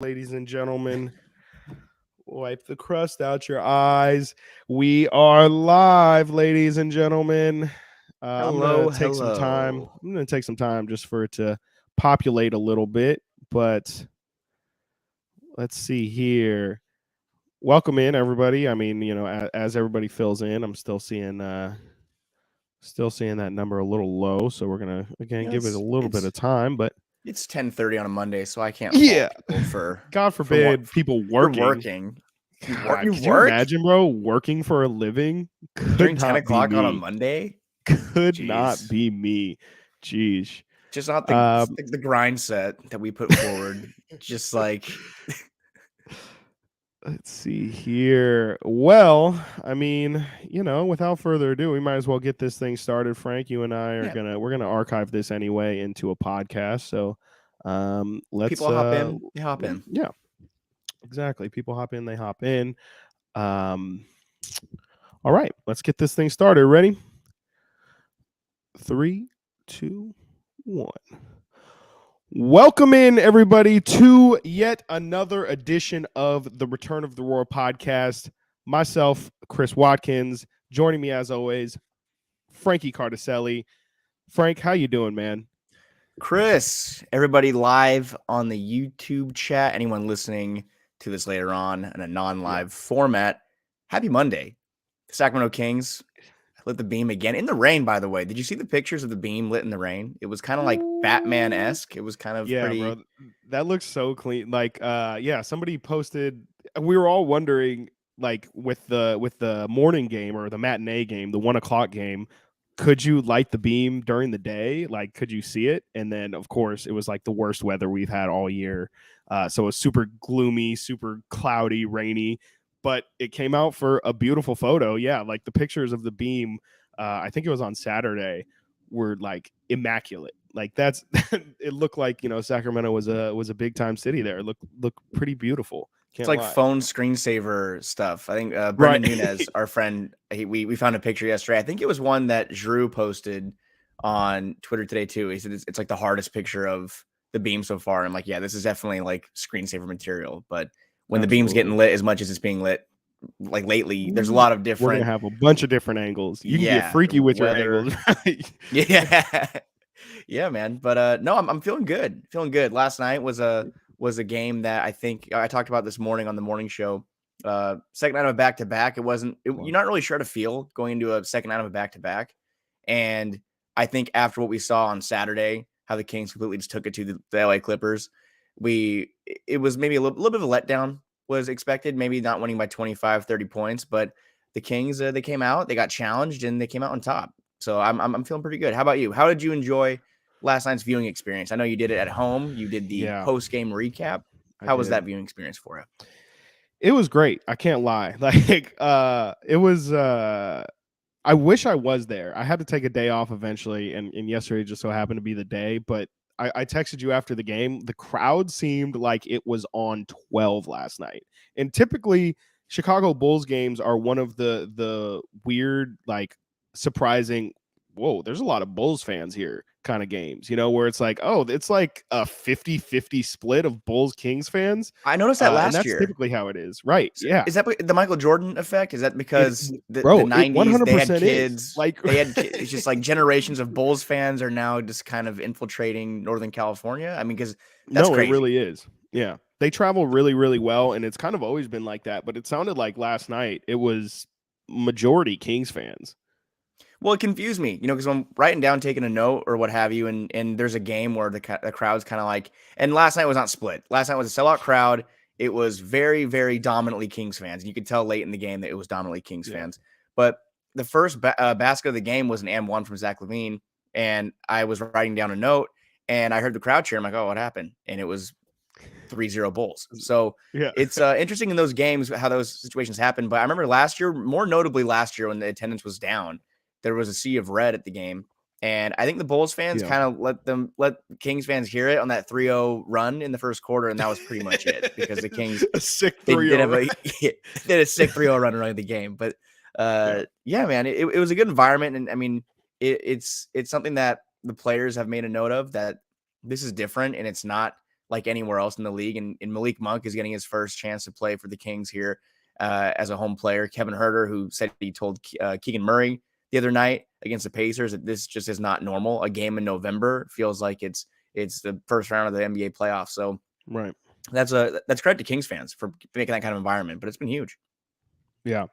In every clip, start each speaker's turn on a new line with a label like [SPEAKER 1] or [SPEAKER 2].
[SPEAKER 1] ladies and gentlemen. Wipe the crust out your eyes. We are live, ladies and gentlemen. I'm gonna
[SPEAKER 2] Hello,
[SPEAKER 1] take some time.
[SPEAKER 2] hello.
[SPEAKER 1] I'm gonna take some time just for it to populate a little bit. But let's see here. Welcome in, everybody. I mean, as everybody fills in, I'm still seeing that number a little low. So we're gonna again
[SPEAKER 2] You know,
[SPEAKER 1] give it a
[SPEAKER 2] it's
[SPEAKER 1] little bit
[SPEAKER 2] it's
[SPEAKER 1] of time. But
[SPEAKER 2] it's 10:30 on a Monday, so I can't
[SPEAKER 1] yeah,
[SPEAKER 2] fault people for
[SPEAKER 1] God
[SPEAKER 2] for what
[SPEAKER 1] forbid people
[SPEAKER 2] for
[SPEAKER 1] working.
[SPEAKER 2] working. You work
[SPEAKER 1] God,
[SPEAKER 2] you
[SPEAKER 1] could you
[SPEAKER 2] work
[SPEAKER 1] imagine, bro, working for a living? Could
[SPEAKER 2] during 10
[SPEAKER 1] not be
[SPEAKER 2] o'clock on a
[SPEAKER 1] me.
[SPEAKER 2] Monday?
[SPEAKER 1] Could not
[SPEAKER 2] Jeez.
[SPEAKER 1] be me. Jeez.
[SPEAKER 2] Just not
[SPEAKER 1] Um,
[SPEAKER 2] the grind set that we put forward. Just like
[SPEAKER 1] let's see here. Well, I mean, without further ado, we might as well get this thing started. Frank, you and I are
[SPEAKER 2] yeah,
[SPEAKER 1] gonna archive this anyway into a podcast. So let's
[SPEAKER 2] people hop in, they hop in.
[SPEAKER 1] yeah, exactly. People hop in, they hop in. Um all right, let's get this thing started. Ready? Three, two, one. Welcome in, everybody, to yet another edition of the Return of the Roar podcast. Myself, Chris Watkins, joining me as always, Frankie Cartoscelli. Frank, how you doing, man?
[SPEAKER 2] Chris, everybody live on the YouTube chat, anyone listening to this later on in a non-live format, happy Monday. The Sacramento Kings lit the beam again in the rain, by the way. Did you see the pictures of the beam lit in the rain? It was kind of like Batman-esque. It was kind of
[SPEAKER 1] Yeah, bro.
[SPEAKER 2] pretty.
[SPEAKER 1] That looks so clean. Like, yeah, somebody posted. We were all wondering, like, with the morning game or the matinee game, the 1 o'clock game, could you light the beam during the day? Like, could you see it? And then, of course, it was like the worst weather we've had all year. So it was super gloomy, super cloudy, rainy, but it came out for a beautiful photo. Yeah, like the pictures of the beam. I think it was on Saturday. Were like immaculate. Like that's it looked like Sacramento was a big time city there. It looked pretty beautiful.
[SPEAKER 2] It's
[SPEAKER 1] Can't
[SPEAKER 2] like
[SPEAKER 1] lie.
[SPEAKER 2] phone screensaver stuff. I think
[SPEAKER 1] Right.
[SPEAKER 2] Brendan Nunez, our friend, we found a picture yesterday. I think it was one that Drew posted on Twitter today too. He said it's like the hardest picture of the beam so far. And I'm like, yeah, this is definitely like screensaver material. But when the beam's getting
[SPEAKER 1] Absolutely.
[SPEAKER 2] lit as much as it's being lit, like lately, there's a
[SPEAKER 1] Ooh,
[SPEAKER 2] lot of
[SPEAKER 1] we're gonna
[SPEAKER 2] different,
[SPEAKER 1] have a bunch of different angles. You can get
[SPEAKER 2] yeah,
[SPEAKER 1] freaky with your
[SPEAKER 2] weather.
[SPEAKER 1] angles. Right?
[SPEAKER 2] Yeah. Yeah, man. But no, I'm feeling good. Feeling good. Last night was a game that I think I talked about this morning on the morning show. Second night of a back to back. You're not really sure how to feel going into a second night of a back to back. And I think after what we saw on Saturday, how the Kings completely just took it to the LA Clippers, it was maybe a little bit of a letdown was expected, maybe not winning by 25, 30 points, but the Kings, they came out, they got challenged and they came out on top. So I'm feeling pretty good. How about you? How did you enjoy last night's viewing experience? I know you did it at home. You did the
[SPEAKER 1] Yeah,
[SPEAKER 2] post-game recap.
[SPEAKER 1] I
[SPEAKER 2] How was
[SPEAKER 1] did.
[SPEAKER 2] that viewing experience for you?
[SPEAKER 1] It was great. I can't lie. Like it was I wish I was there. I had to take a day off eventually, and yesterday just so happened to be the day. But I texted you after the game. The crowd seemed like it was on 12 last night. And typically, Chicago Bulls games are one of the weird, like surprising. Whoa, there's a lot of Bulls fans here kind of games, where it's like, oh, it's like a 50-50 split of Bulls Kings fans.
[SPEAKER 2] I noticed that
[SPEAKER 1] And
[SPEAKER 2] last
[SPEAKER 1] that's
[SPEAKER 2] year.
[SPEAKER 1] typically how it is. Right. Yeah.
[SPEAKER 2] Is that the Michael Jordan effect? Is that
[SPEAKER 1] It,
[SPEAKER 2] because the
[SPEAKER 1] bro, it
[SPEAKER 2] 90s they had
[SPEAKER 1] 100% is.
[SPEAKER 2] kids,
[SPEAKER 1] Like
[SPEAKER 2] it's just like generations of Bulls fans are now just kind of infiltrating Northern California? I mean, because that's
[SPEAKER 1] no, it
[SPEAKER 2] crazy.
[SPEAKER 1] really is. Yeah. They travel really, really well, and it's kind of always been like that. But it sounded like last night it was majority Kings fans.
[SPEAKER 2] Well, it confused me, because I'm writing down, taking a note or what have you, and there's a game where the crowd's kind of like, and last night was not split. Last night was a sellout crowd. It was very, very dominantly Kings fans. And you could tell late in the game that it was dominantly Kings
[SPEAKER 1] Yeah.
[SPEAKER 2] fans. But the first basket of the game was an M1 from Zach LaVine, and I was writing down a note, and I heard the crowd cheer. I'm like, oh, what happened? And it was 3-0 Bulls. So
[SPEAKER 1] Yeah.
[SPEAKER 2] it's interesting in those games how those situations happen. But I remember last year, more notably last year when the attendance was down, there was a sea of red at the game. And I think the Bulls fans
[SPEAKER 1] Yeah.
[SPEAKER 2] kind of let Kings fans hear it on that 3-0 run in the first quarter, and that was pretty much it because the Kings
[SPEAKER 1] A sick
[SPEAKER 2] they
[SPEAKER 1] 3
[SPEAKER 2] did have
[SPEAKER 1] run.
[SPEAKER 2] they had a sick 3-0 run around the game. But yeah, man, it was a good environment, and I mean it's something that the players have made a note of that this is different, and it's not like anywhere else in the league. And Malik Monk is getting his first chance to play for the Kings here as a home player. Kevin Herter, who said he told Keegan Murray the other night against the Pacers that this just is not normal. A game in November feels like it's the first round of the NBA playoffs. So
[SPEAKER 1] Right.
[SPEAKER 2] that's credit to Kings fans for making that kind of environment, but it's been huge.
[SPEAKER 1] Yeah.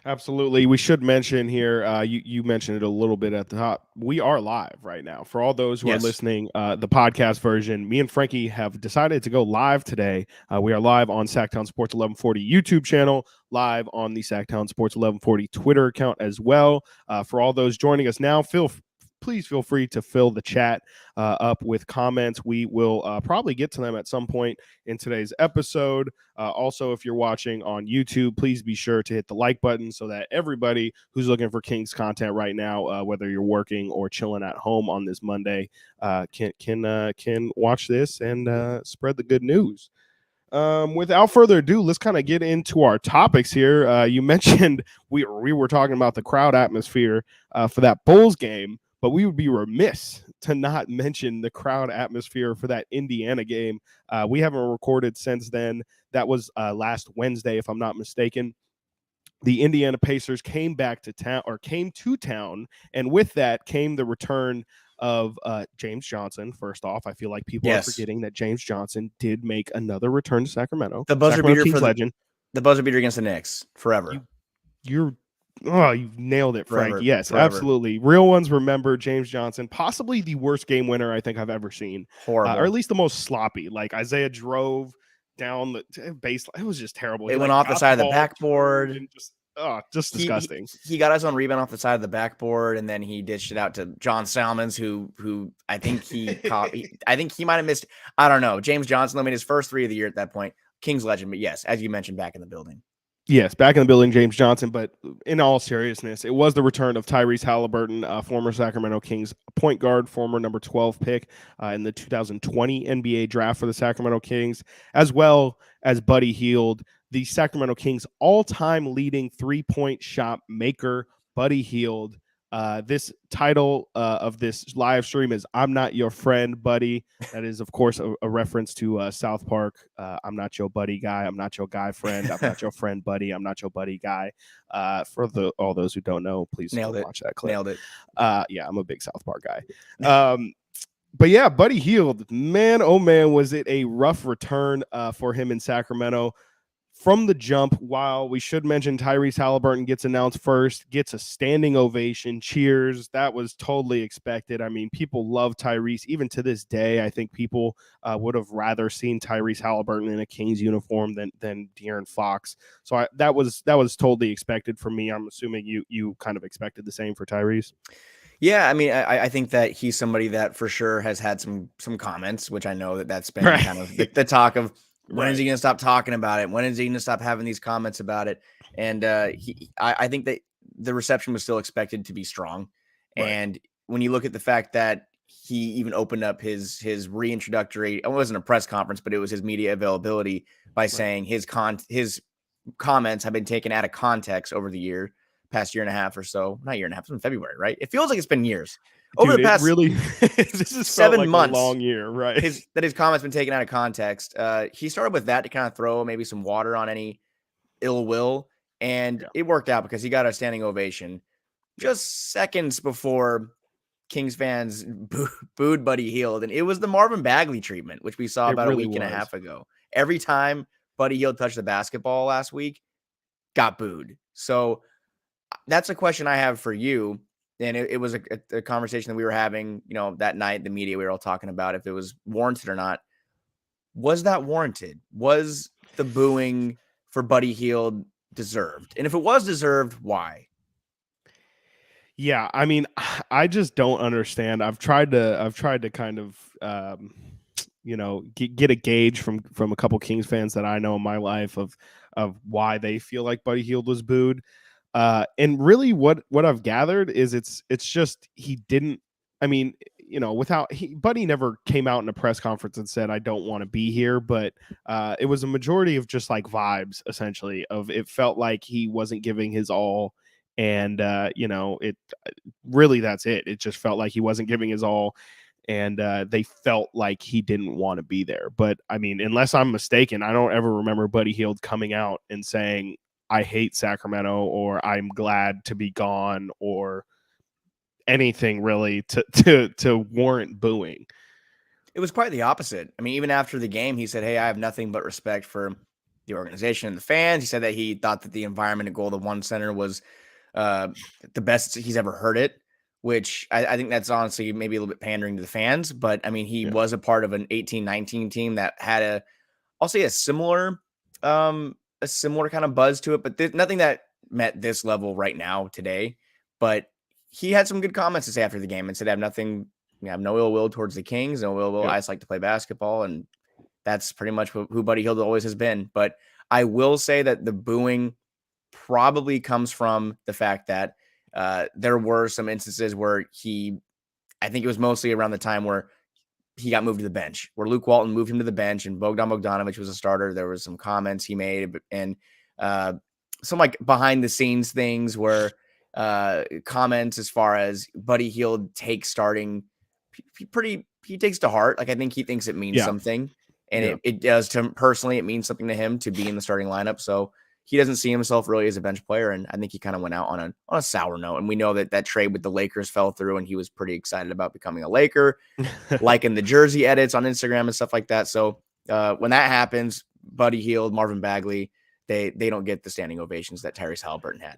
[SPEAKER 1] Absolutely. We should mention here, you mentioned it a little bit at the top. We are live right now. For all those who are listening, the podcast version, me and Frankie have decided to go live today. We are live on Sactown Sports 1140 YouTube channel, live on the Sactown Sports 1140 Twitter account as well. For all those joining us now, please feel free to fill the chat up with comments. We will probably get to them at some point in today's episode. Also, if you're watching on YouTube, please be sure to hit the like button so that everybody who's looking for Kings content right now, whether you're working or chilling at home on this Monday, can watch this and spread the good news. Without further ado, let's kind of get into our topics here. You mentioned we were talking about the crowd atmosphere for that Bulls game, but we would be remiss to not mention the crowd atmosphere for that Indiana game. We haven't recorded since then. That was last Wednesday, if I'm not mistaken. The Indiana Pacers came to town, and with that came the return of James Johnson. First off, I feel like people are forgetting that James Johnson did make another return to Sacramento.
[SPEAKER 2] The buzzer
[SPEAKER 1] Sacramento
[SPEAKER 2] beater
[SPEAKER 1] Kings
[SPEAKER 2] for
[SPEAKER 1] legend.
[SPEAKER 2] The buzzer beater against the Knicks forever.
[SPEAKER 1] You've nailed it, Frankie.
[SPEAKER 2] Forever,
[SPEAKER 1] yes,
[SPEAKER 2] forever.
[SPEAKER 1] Absolutely. Real ones remember James Johnson, possibly the worst game winner I think I've ever seen.
[SPEAKER 2] Horrible.
[SPEAKER 1] Or at least the most sloppy. Like Isaiah drove down the baseline. It was just terrible.
[SPEAKER 2] It went off the side of the backboard.
[SPEAKER 1] And just disgusting.
[SPEAKER 2] He got his own rebound off the side of the backboard, and then he dished it out to John Salmons, who I think he caught. I think he might have missed. I don't know. James Johnson made his first 3 of the year at that point. Kings legend, but yes, as you mentioned, back in the building.
[SPEAKER 1] Yes, back in the building, James Johnson. But in all seriousness, it was the return of Tyrese Halliburton, former Sacramento Kings point guard, former number 12 pick in the 2020 NBA draft for the Sacramento Kings, as well as Buddy Hield, the Sacramento Kings all-time leading three-point shot maker. Buddy Hield. This title of this live stream is "I'm Not Your Friend, Buddy." That is, of course, a reference to South Park. I'm not your buddy guy. I'm not your guy friend. I'm not your friend, buddy. I'm not your buddy guy. For all those who don't know, please watch that clip.
[SPEAKER 2] Nailed it.
[SPEAKER 1] Yeah, I'm a big South Park guy. But yeah, Buddy Hield, man, oh man, was it a rough return for him in Sacramento. From the jump, while we should mention Tyrese Halliburton gets announced first, gets a standing ovation, cheers. That was totally expected. I mean, people love Tyrese. Even to this day, I think people would have rather seen Tyrese Halliburton in a Kings uniform than De'Aaron Fox. So that was totally expected for me. I'm assuming you kind of expected the same for Tyrese.
[SPEAKER 2] Yeah, I mean, I think that he's somebody that for sure has had some comments, which I know that's been kind of the talk of. When is he going to stop talking about it? When is he going to stop having these comments about it? And I think that the reception was still expected to be strong. Right. And when you look at the fact that he even opened up his reintroductory, it wasn't a press conference, but it was his media availability by saying his comments have been taken out of context over the past year and a half or so. Not year and a half, it's in February, right? It feels like it's been years. Over the past
[SPEAKER 1] this is
[SPEAKER 2] 7 months,
[SPEAKER 1] a long year, right?
[SPEAKER 2] His comments been taken out of context. He started with that to kind of throw maybe some water on any ill will, and it worked out because he got a standing ovation just seconds before Kings fans booed Buddy Hield, and it was the Marvin Bagley treatment, which we saw about a week and a half ago. Every time Buddy Hield touched the basketball last week, got booed. So that's a question I have for you. And it was a conversation that we were having, that night, the media, we were all talking about if it was warranted or not. Was that warranted? Was the booing for Buddy Hield deserved? And if it was deserved, why?
[SPEAKER 1] Yeah, I mean, I just don't understand. I've tried to kind of, get a gauge from a couple Kings fans that I know in my life of why they feel like Buddy Hield was booed. And really what I've gathered is it's just he didn't. I mean, Buddy never came out in a press conference and said I don't want to be here, but it was a majority of just like vibes, essentially. Of it felt like he wasn't giving his all, and it really that's it. It just felt like he wasn't giving his all, and they felt like he didn't want to be there. But I mean, unless I'm mistaken, I don't ever remember Buddy Hield coming out and saying, I hate Sacramento, or I'm glad to be gone, or anything really to warrant booing.
[SPEAKER 2] It was quite the opposite. I mean, even after the game, he said, "Hey, I have nothing but respect for the organization and the fans." He said that he thought that the environment at Golden One Center was uh, the best he's ever heard it, which I think that's honestly maybe a little bit pandering to the fans. But I mean, he
[SPEAKER 1] Yeah.
[SPEAKER 2] was a part of an 18-19 team that had I'll say a similar kind of buzz to it, but nothing that met this level right now today. But he had some good comments to say after the game and said, "I have nothing, I have no ill will towards the Kings, no ill will.
[SPEAKER 1] Yep.
[SPEAKER 2] I just like to play basketball," and that's pretty much who Buddy Hield always has been. But I will say that the booing probably comes from the fact that there were some instances where I think it was mostly around the time where he got moved to the bench, where Luke Walton moved him to the bench and Bogdan Bogdanovic was a starter. There was some comments he made and some like behind the scenes things where comments as far as Buddy Hield takes starting he takes to heart. Like I think he thinks it means something. And it does to him personally, it means something to him to be in the starting lineup. So he doesn't see himself really as a bench player. And I think he kind of went out on a sour note. And we know that trade with the Lakers fell through and he was pretty excited about becoming a Laker, liking the jersey edits on Instagram and stuff like that. So when that happens, Buddy Hield, Marvin Bagley, they don't get the standing ovations that Tyrese Halliburton had.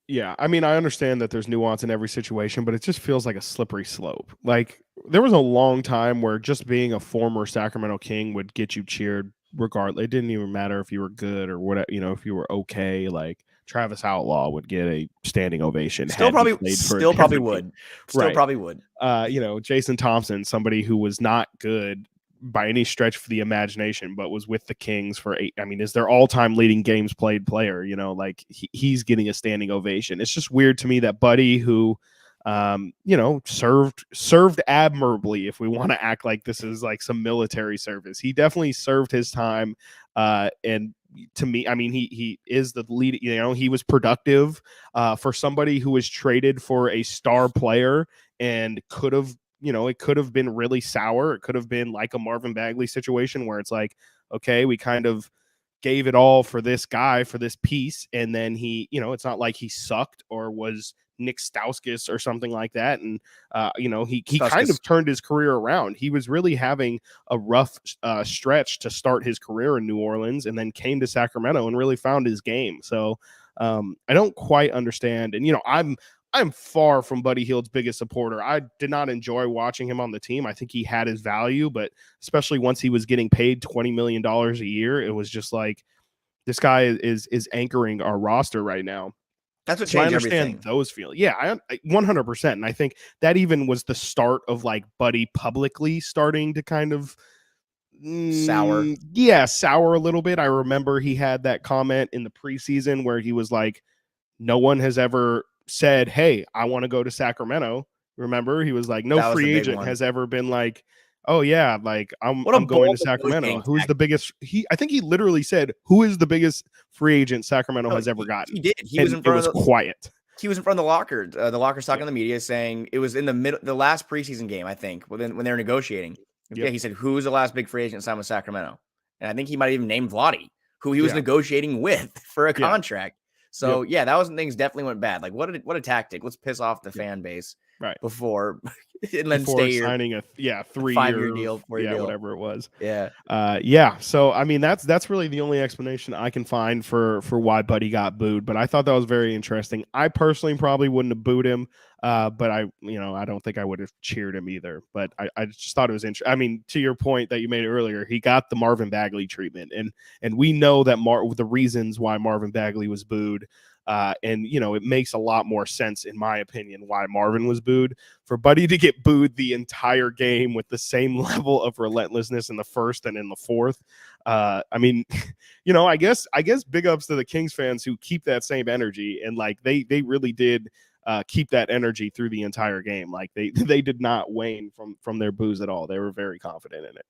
[SPEAKER 1] Yeah, I mean, I understand that there's nuance in every situation, but it just feels like a slippery slope. Like there was a long time where just being a former Sacramento King would get you cheered regardless. It didn't even matter if you were good or what, if you were okay. Like Travis Outlaw would get a standing ovation.
[SPEAKER 2] Still probably would.
[SPEAKER 1] Jason Thompson, somebody who was not good by any stretch of the imagination, but was with the Kings for 8. I mean, is their all-time leading games played player, like he's getting a standing ovation. It's just weird to me that Buddy, who, served admirably, if we want to act like this is like some military service, he definitely served his time. And to me, I mean, he is the lead, he was productive for somebody who was traded for a star player and could have, it could have been really sour. It could have been like a Marvin Bagley situation where it's like, okay, we kind of gave it all for this guy, for this piece. And then he, it's not like he sucked or was Nick Stauskas or something like that. And, he kind of turned his career around. He was really having a rough stretch to start his career in New Orleans and then came to Sacramento and really found his game. So I don't quite understand. And, I'm far from Buddy Hield's biggest supporter. I did not enjoy watching him on the team. I think he had his value, but especially once he was getting paid $20 million a year, it was just like, this guy is anchoring our roster right now.
[SPEAKER 2] That's what changed everything.
[SPEAKER 1] I understand those feelings. Yeah, I 100%. And I think that even was the start of like Buddy publicly starting to kind of
[SPEAKER 2] sour.
[SPEAKER 1] Yeah, sour a little bit. I remember he had that comment in the preseason where he was like, no one has ever said, hey, I want to go to Sacramento. Remember, he was like, no free agent has ever been like, oh yeah, like I'm going to Sacramento. Who's the biggest? I think he literally said, who is the biggest free agent Sacramento has ever gotten?
[SPEAKER 2] He did. He was in front
[SPEAKER 1] of quiet.
[SPEAKER 2] He was in front of the locker. The locker's talking to the media saying it was in the last preseason game, I think, when they were negotiating. Yep. Yeah, he said, who's the last big free agent signed with Sacramento? And I think he might have even named Vlade, who he was negotiating with for a contract. So yeah, that was when things definitely went bad. Like what a tactic. Let's piss off the fan base before and then stay
[SPEAKER 1] signing a
[SPEAKER 2] 3-year deal, 4-year deal,
[SPEAKER 1] whatever it was.
[SPEAKER 2] Yeah.
[SPEAKER 1] So I mean that's really the only explanation I can find for why Buddy got booed. But I thought that was very interesting. I personally probably wouldn't have booed him. But I don't think I would have cheered him either. But I just thought it was interesting. I mean, to your point that you made earlier, he got the Marvin Bagley treatment, and we know that the reasons why Marvin Bagley was booed. And it makes a lot more sense, in my opinion, why Marvin was booed. For Buddy to get booed the entire game with the same level of relentlessness in the first and in the fourth. I mean, I guess big ups to the Kings fans who keep that same energy, and like they really did. Keep that energy through the entire game. Like they did not wane from their boos at all. They were very confident in it.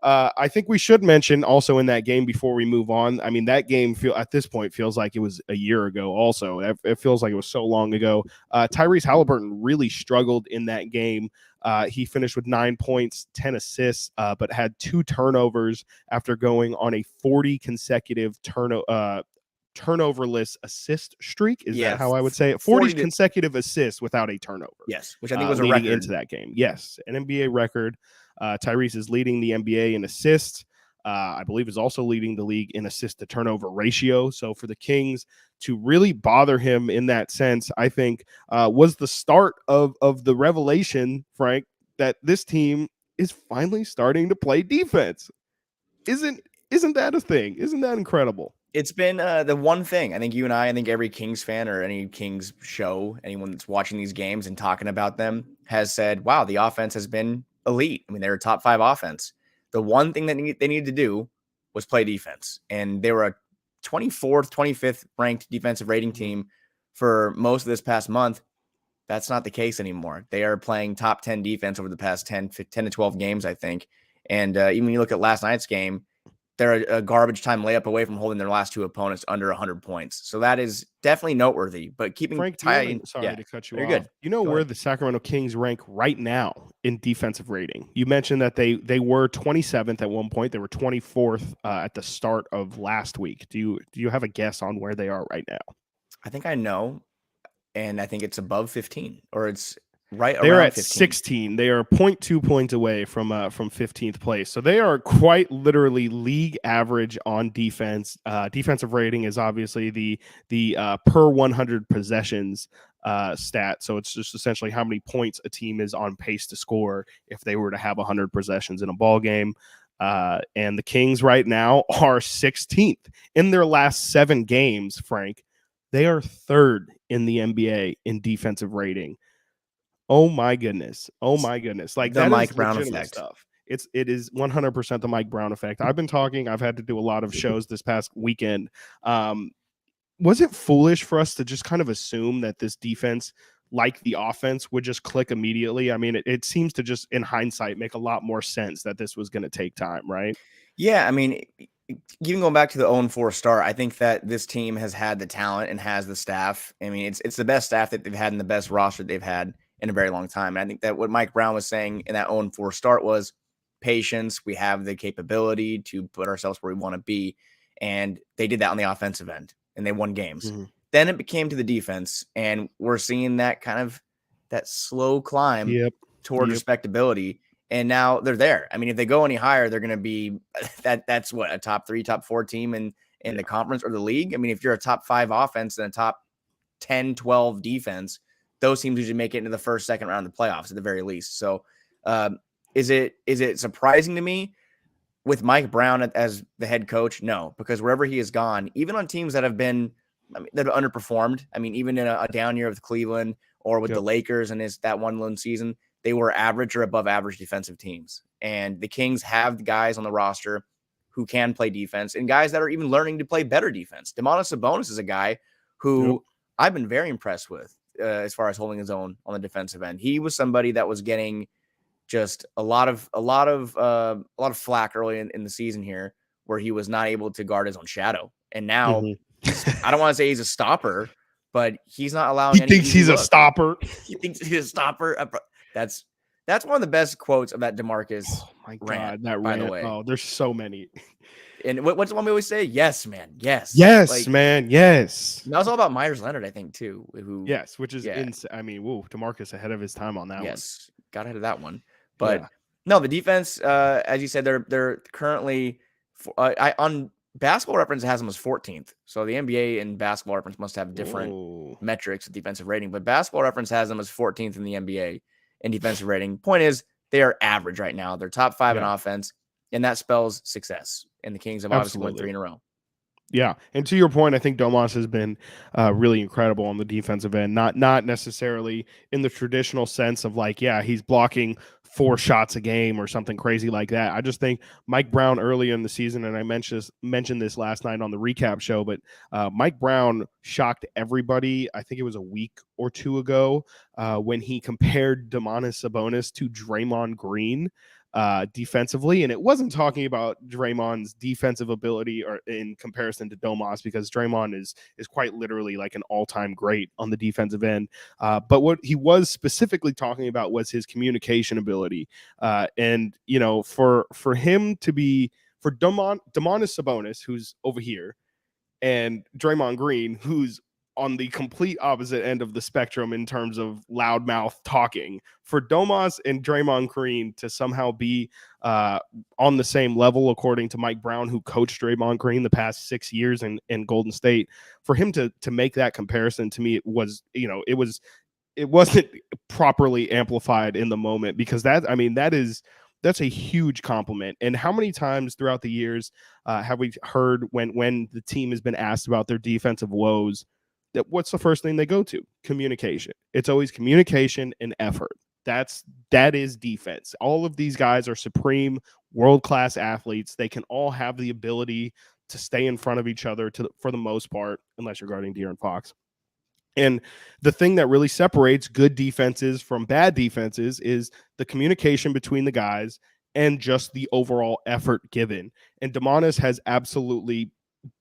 [SPEAKER 1] I think we should mention also in that game before we move on. I mean, that game at this point feels like it was a year ago. Also, it feels like it was so long ago. Tyrese Halliburton really struggled in that game. He finished with 9 points, 10 assists, but had 2 turnovers after going on a 40 consecutive turnoverless assist streak. Is that how I would say it? 40 consecutive assists without a turnover.
[SPEAKER 2] Yes, which I think was a
[SPEAKER 1] leading
[SPEAKER 2] record
[SPEAKER 1] into that game. Yes, an NBA record. Tyrese is leading the NBA in assists. I believe is also leading the league in assist to turnover ratio. So for the Kings to really bother him in that sense, I think was the start of the revelation, Frank, that this team is finally starting to play defense. Isn't that a thing? Isn't that incredible?
[SPEAKER 2] It's been the one thing I think you and I think every Kings fan or any Kings show, anyone that's watching these games and talking about them has said, wow, the offense has been elite. I mean, they're a top 5 offense. The one thing that they needed to do was play defense. And they were a 24th, 25th ranked defensive rating team for most of this past month. That's not the case anymore. They are playing top 10 defense over the past 10 to 12 games, I think. And even when you look at last night's game, they're a garbage time layup away from holding their last 2 opponents under 100 points. So that is definitely noteworthy. But keeping
[SPEAKER 1] Frank,
[SPEAKER 2] sorry
[SPEAKER 1] to cut you off.
[SPEAKER 2] Good.
[SPEAKER 1] You know where the Sacramento Kings rank right now in defensive rating? You mentioned that they were 27th at one point. They were 24th at the start of last week. Do you have a guess on where they are right now?
[SPEAKER 2] I think I know, and I think it's above 15, or it's right
[SPEAKER 1] They're
[SPEAKER 2] around
[SPEAKER 1] at
[SPEAKER 2] 15.
[SPEAKER 1] 16. They are 0.2 points away from 15th place. So they are quite literally league average on defense. Defensive rating is obviously the per 100 possessions stat. So it's just essentially how many points a team is on pace to score if they were to have 100 possessions in a ball game. And the Kings right now are 16th in their last 7 games. Frank, they are 3rd in the NBA in defensive rating. Oh my goodness. Like
[SPEAKER 2] the
[SPEAKER 1] that
[SPEAKER 2] Mike
[SPEAKER 1] is
[SPEAKER 2] Brown
[SPEAKER 1] legitimate
[SPEAKER 2] effect.
[SPEAKER 1] stuff. It is 100% the Mike Brown effect. I've had to do a lot of shows this past weekend. Was it foolish for us to just kind of assume that this defense, like the offense, would just click immediately? I mean, it seems to just in hindsight make a lot more sense that this was going to take time, right?
[SPEAKER 2] Yeah, I mean, even going back to the 0-4 start, I think that this team has had the talent and has the staff. I mean, it's the best staff that they've had and the best roster they've had in a very long time. And I think that what Mike Brown was saying in that 0-4 start was patience. We have the capability to put ourselves where we want to be. And they did that on the offensive end, and they won games.
[SPEAKER 1] Mm-hmm.
[SPEAKER 2] Then it became to the defense, and we're seeing that kind of that slow climb toward respectability. And now they're there. I mean, if they go any higher, they're going to be that's what, a top 3, top 4 team in the conference or the league. I mean, if you're a top 5 offense and a top 10, 12 defense, those teams usually make it into the first, second round of the playoffs at the very least. So is it surprising to me with Mike Brown as the head coach? No, because wherever he has gone, even on teams that have been, that have underperformed, I mean, even in a down year with Cleveland or with the Lakers and that one lone season, they were average or above average defensive teams. And the Kings have the guys on the roster who can play defense and guys that are even learning to play better defense. Domantas Sabonis is a guy who I've been very impressed with as far as holding his own on the defensive end. He was somebody that was getting just a lot of flack early in the season here, where he was not able to guard his own shadow. And now I don't want to say he's a stopper, but he's not allowing.
[SPEAKER 1] He thinks he's a stopper.
[SPEAKER 2] He thinks he's a stopper. That's one of the best quotes of that DeMarcus. Oh
[SPEAKER 1] my God, that rant. By the way, oh, there's so many.
[SPEAKER 2] And what's the one we always say? Yes, man. Yes.
[SPEAKER 1] Yes, man. Yes.
[SPEAKER 2] And that was all about Myers Leonard, I think, too.
[SPEAKER 1] Which is insane. I mean, DeMarcus ahead of his time on that one.
[SPEAKER 2] Yes, got ahead of that one. But no, the defense, as you said, they're currently on Basketball Reference has them as 14th. So the NBA and Basketball Reference must have different metrics of defensive rating. But Basketball Reference has them as 14th in the NBA in defensive rating. Point is, they are average right now. They're top 5 in offense, and that spells success. And the Kings have obviously won 3 in a row.
[SPEAKER 1] Yeah, and to your point, I think Domas has been really incredible on the defensive end. Not necessarily in the traditional sense of like, he's blocking 4 shots a game or something crazy like that. I just think Mike Brown early in the season, and I mentioned this last night on the recap show, but Mike Brown shocked everybody. I think it was a week or 2 ago when he compared Domantas Sabonis to Draymond Green. defensively. And it wasn't talking about Draymond's defensive ability or in comparison to Domas, because Draymond is quite literally like an all-time great on the defensive end. But what he was specifically talking about was his communication ability. And, you know, for him to be, for Domantas Sabonis, who's over here, and Draymond Green, who's on the complete opposite end of the spectrum in terms of loudmouth talking, for Domas and Draymond Green to somehow be on the same level, according to Mike Brown, who coached Draymond Green the past 6 years in Golden State, for him to make that comparison, to me, it was, you know, it wasn't properly amplified in the moment, because that's a huge compliment. And how many times throughout the years have we heard when the team has been asked about their defensive woes, that what's the first thing they go to? Communication. It's always communication and effort. That is defense. All of these guys are supreme world-class athletes. They can all have the ability to stay in front of each other for the most part, unless you're guarding De'Aaron Fox. And the thing that really separates good defenses from bad defenses is the communication between the guys and just the overall effort given. And Domantas has absolutely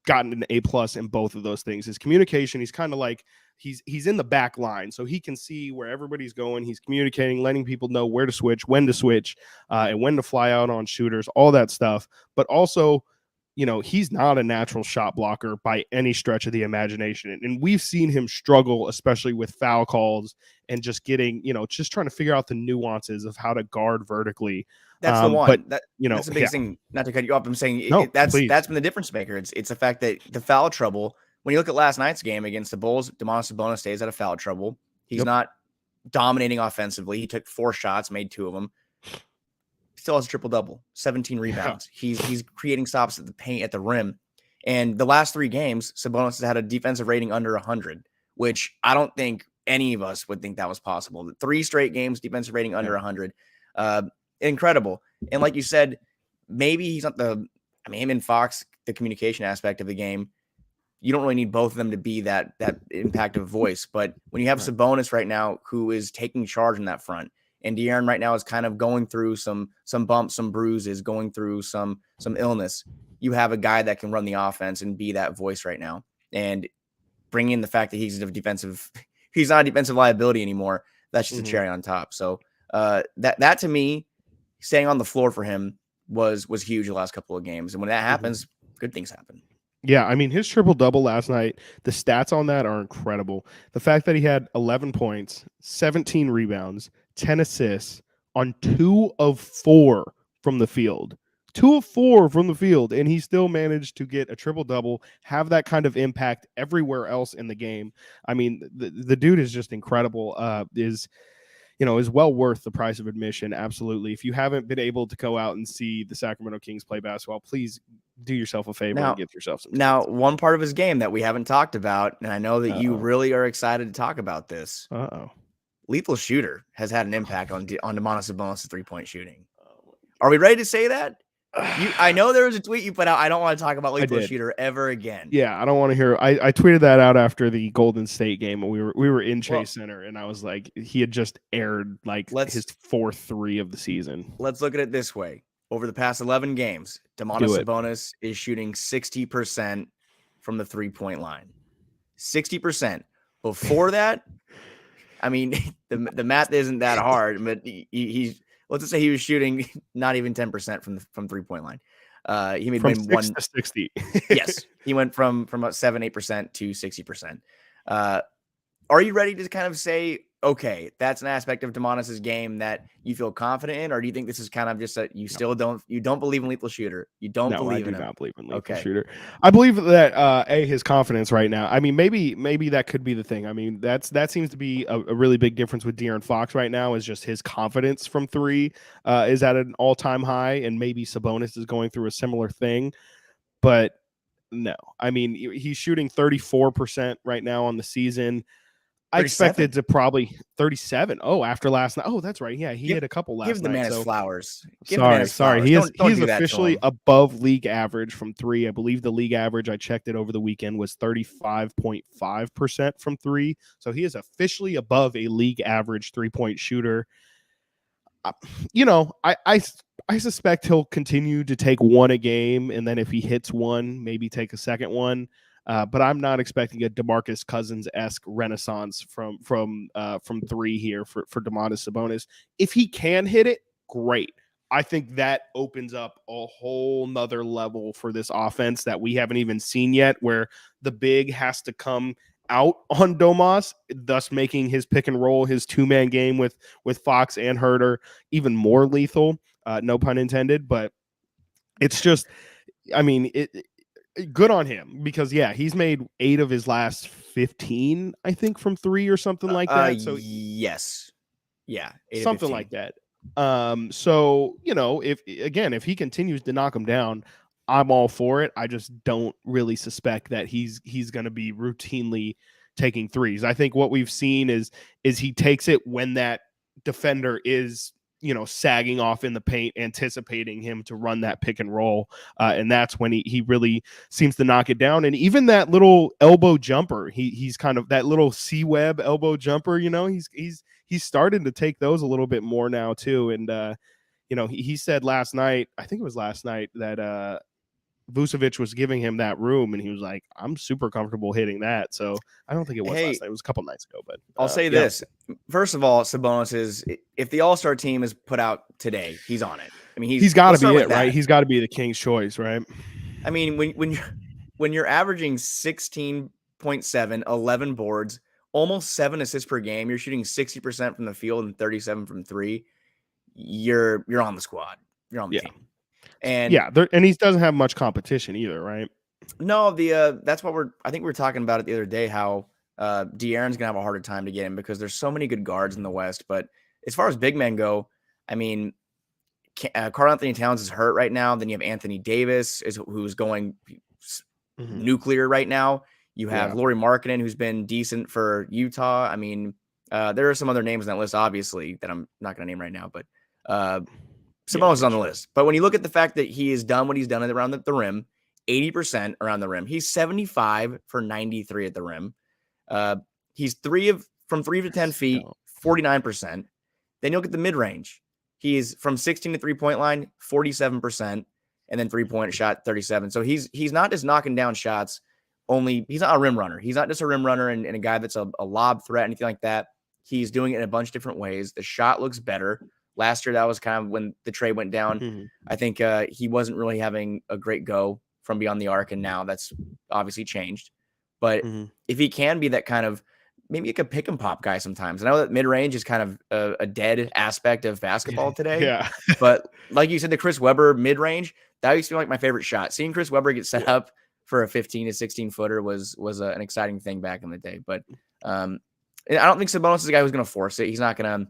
[SPEAKER 1] gotten an A+ in both of those things. His communication, he's kind of like, he's in the back line, so he can see where everybody's going. He's communicating, letting people know where to switch, when to switch, and when to fly out on shooters, all that stuff. But also, you know, he's not a natural shot blocker by any stretch of the imagination. And we've seen him struggle, especially with foul calls and just getting, you know, just trying to figure out the nuances of how to guard vertically.
[SPEAKER 2] That's the one.
[SPEAKER 1] But, you know,
[SPEAKER 2] that's the biggest thing, not to cut you off. I'm saying that's been the difference maker. It's the fact that the foul trouble, when you look at last night's game against the Bulls, Domantas Sabonis stays out of foul trouble. He's not dominating offensively. He took 4 shots, made 2 of them. Still has a triple-double, 17 rebounds. Yeah. He's creating stops at the paint, at the rim. And the last 3 games, Sabonis has had a defensive rating under 100, which I don't think any of us would think that was possible. 3 straight games, defensive rating under 100. Incredible. And like you said, maybe he's not him and Fox, the communication aspect of the game, you don't really need both of them to be that impactful voice. But when you have Sabonis right now, who is taking charge in that front, and De'Aaron right now is kind of going through some bumps, some bruises, going through some illness, you have a guy that can run the offense and be that voice right now. And bring in the fact that he's not a defensive liability anymore. That's just a cherry on top. So that to me, staying on the floor for him was huge the last couple of games. And when that happens, good things happen.
[SPEAKER 1] Yeah, I mean, his triple-double last night, the stats on that are incredible. The fact that he had 11 points, 17 rebounds, 10 assists on 2 of 4 from the field. 2 of 4 from the field, and he still managed to get a triple-double, have that kind of impact everywhere else in the game. I mean, the dude is just incredible. Is well worth the price of admission. Absolutely. If you haven't been able to go out and see the Sacramento Kings play basketball, please do yourself a favor and get yourself some tickets.
[SPEAKER 2] Now, one part of his game that we haven't talked about, and I know that you really are excited to talk about this. Lethal shooter has had an impact on Domantas Sabonis' 3-point shooting. Are we ready to say that? I know there was a tweet you put out. I don't want to talk about lethal shooter ever again.
[SPEAKER 1] Yeah, I don't want to hear. I tweeted that out after the Golden State game, and we were in Chase Center, and I was like, he had just aired his 4th 3 of the season.
[SPEAKER 2] Let's look at it this way: over the past 11 games, Domantas Sabonis is shooting 60% from the 3-point line. 60%. Before that, I mean, the math isn't that hard, but he's. Let's just say he was shooting not even 10% from 3-point line. He made
[SPEAKER 1] from
[SPEAKER 2] 6
[SPEAKER 1] to 60.
[SPEAKER 2] Yes, he went from about 7-8% to 60%. Are you ready to kind of say, okay, that's an aspect of Domantas' game that you feel confident in, or do you think this is kind of just that you still don't believe in lethal shooter? You don't believe in him.
[SPEAKER 1] I do not believe in lethal shooter. I believe that his confidence right now. I mean, maybe that could be the thing. I mean, that seems to be a really big difference with De'Aaron Fox right now. Is just his confidence from 3 is at an all-time high, and maybe Sabonis is going through a similar thing. But no, I mean, he's shooting 34% right now on the season. I expected to probably 37. Oh, after last night. Oh, that's right. Yeah, he hit a couple last night.
[SPEAKER 2] Give the man his flowers.
[SPEAKER 1] Sorry. He's officially above league average from 3. I believe the league average, I checked it over the weekend, was 35.5% from 3. So he is officially above a league average 3-point shooter. you know, I suspect he'll continue to take one a game, and then if he hits one, maybe take a second one. But I'm not expecting a DeMarcus Cousins-esque renaissance from three here for Domantas Sabonis. If he can hit it, great. I think that opens up a whole nother level for this offense that we haven't even seen yet, where the big has to come out on Domas, thus making his pick and roll, his two-man game with Fox and Herter even more lethal. No pun intended, but it's just, I mean, good on him because he's made 8 of his last 15, I think, from 3 or something like that. So
[SPEAKER 2] yes, 8
[SPEAKER 1] something like that. So if he continues to knock him down, I'm all for it. I just don't really suspect that he's going to be routinely taking threes. I think what we've seen is he takes it when that defender is sagging off in the paint, anticipating him to run that pick and roll, and that's when he really seems to knock it down. And even that little elbow jumper, he's kind of that little C-web elbow jumper. He's starting to take those a little bit more now too. And he said last night, I think it was last night, that Vucevic was giving him that room, and he was like, "I'm super comfortable hitting that." So I don't think it was last night; it was a couple nights ago. But
[SPEAKER 2] I'll say this: first of all, Sabonis is, if the All-Star team is put out today, he's on it. I mean,
[SPEAKER 1] he's got to be it, right? He's got to be the King's choice, right?
[SPEAKER 2] I mean, when you're averaging 16.7, 11 boards, almost 7 assists per game, you're shooting 60% from the field and 37 from 3. You're on the squad. You're on the team. And
[SPEAKER 1] and he doesn't have much competition either, right?
[SPEAKER 2] No, that's what I think we were talking about it the other day, how De'Aaron's gonna have a harder time to get him because there's so many good guards in the West. But as far as big men go, I mean, Karl Anthony Towns is hurt right now. Then you have Anthony Davis who's going nuclear right now. You have Lauri Markkanen, who's been decent for Utah. I mean, there are some other names on that list, obviously, that I'm not going to name right now, but Sabonis is on the list. But when you look at the fact that he has done what he's done around the rim, 80% around the rim, he's 75 for 93 at the rim. He's from 3 to 10 feet, 49%. Then you look at the mid range. He's from 16 to 3-point line, 47%, and then 3-point shot, 37. So he's not just knocking down shots. He's not a rim runner. He's not just a rim runner and a guy that's a lob threat, anything like that. He's doing it in a bunch of different ways. The shot looks better. Last year, that was kind of when the trade went down. I think he wasn't really having a great go from beyond the arc, and now that's obviously changed. But if he can be that kind of, maybe like a pick and pop guy sometimes. I know that mid-range is kind of a dead aspect of basketball today. But like you said, the Chris Webber mid-range, that used to be like my favorite shot. Seeing Chris Webber get set up for a 15 to 16 footer was an exciting thing back in the day. But I don't think Sabonis is a guy who's going to force it. He's not going to,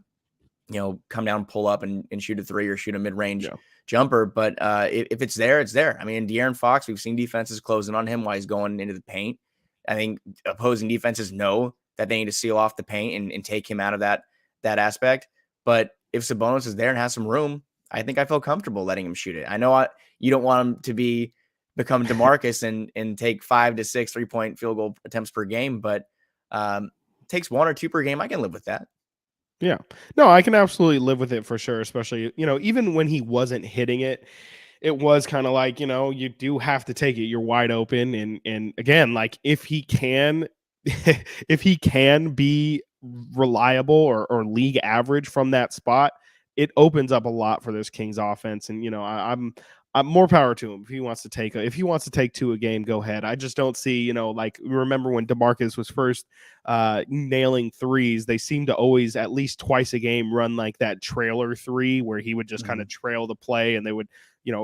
[SPEAKER 2] come down, pull up and shoot a 3 or shoot a mid-range jumper. But if it's there, it's there. I mean, De'Aaron Fox, we've seen defenses closing on him while he's going into the paint. I think opposing defenses know that they need to seal off the paint and take him out of that aspect. But if Sabonis is there and has some room, I think I feel comfortable letting him shoot it. I know you don't want him to become DeMarcus and take 5 to 6 3-point field goal attempts per game, but takes 1 or 2 per game. I can live with that.
[SPEAKER 1] Yeah, no, I can absolutely live with it for sure. Especially, even when he wasn't hitting it, it was kind of like, you do have to take it. You're wide open. And again, like if he can be reliable or league average from that spot, it opens up a lot for this Kings offense. And, I'm more power to him. If he wants to take 2 a game, go ahead. I just don't see, like remember when DeMarcus was first nailing threes, they seemed to always at least twice a game run like that trailer 3 where he would just kind of trail the play, and they would,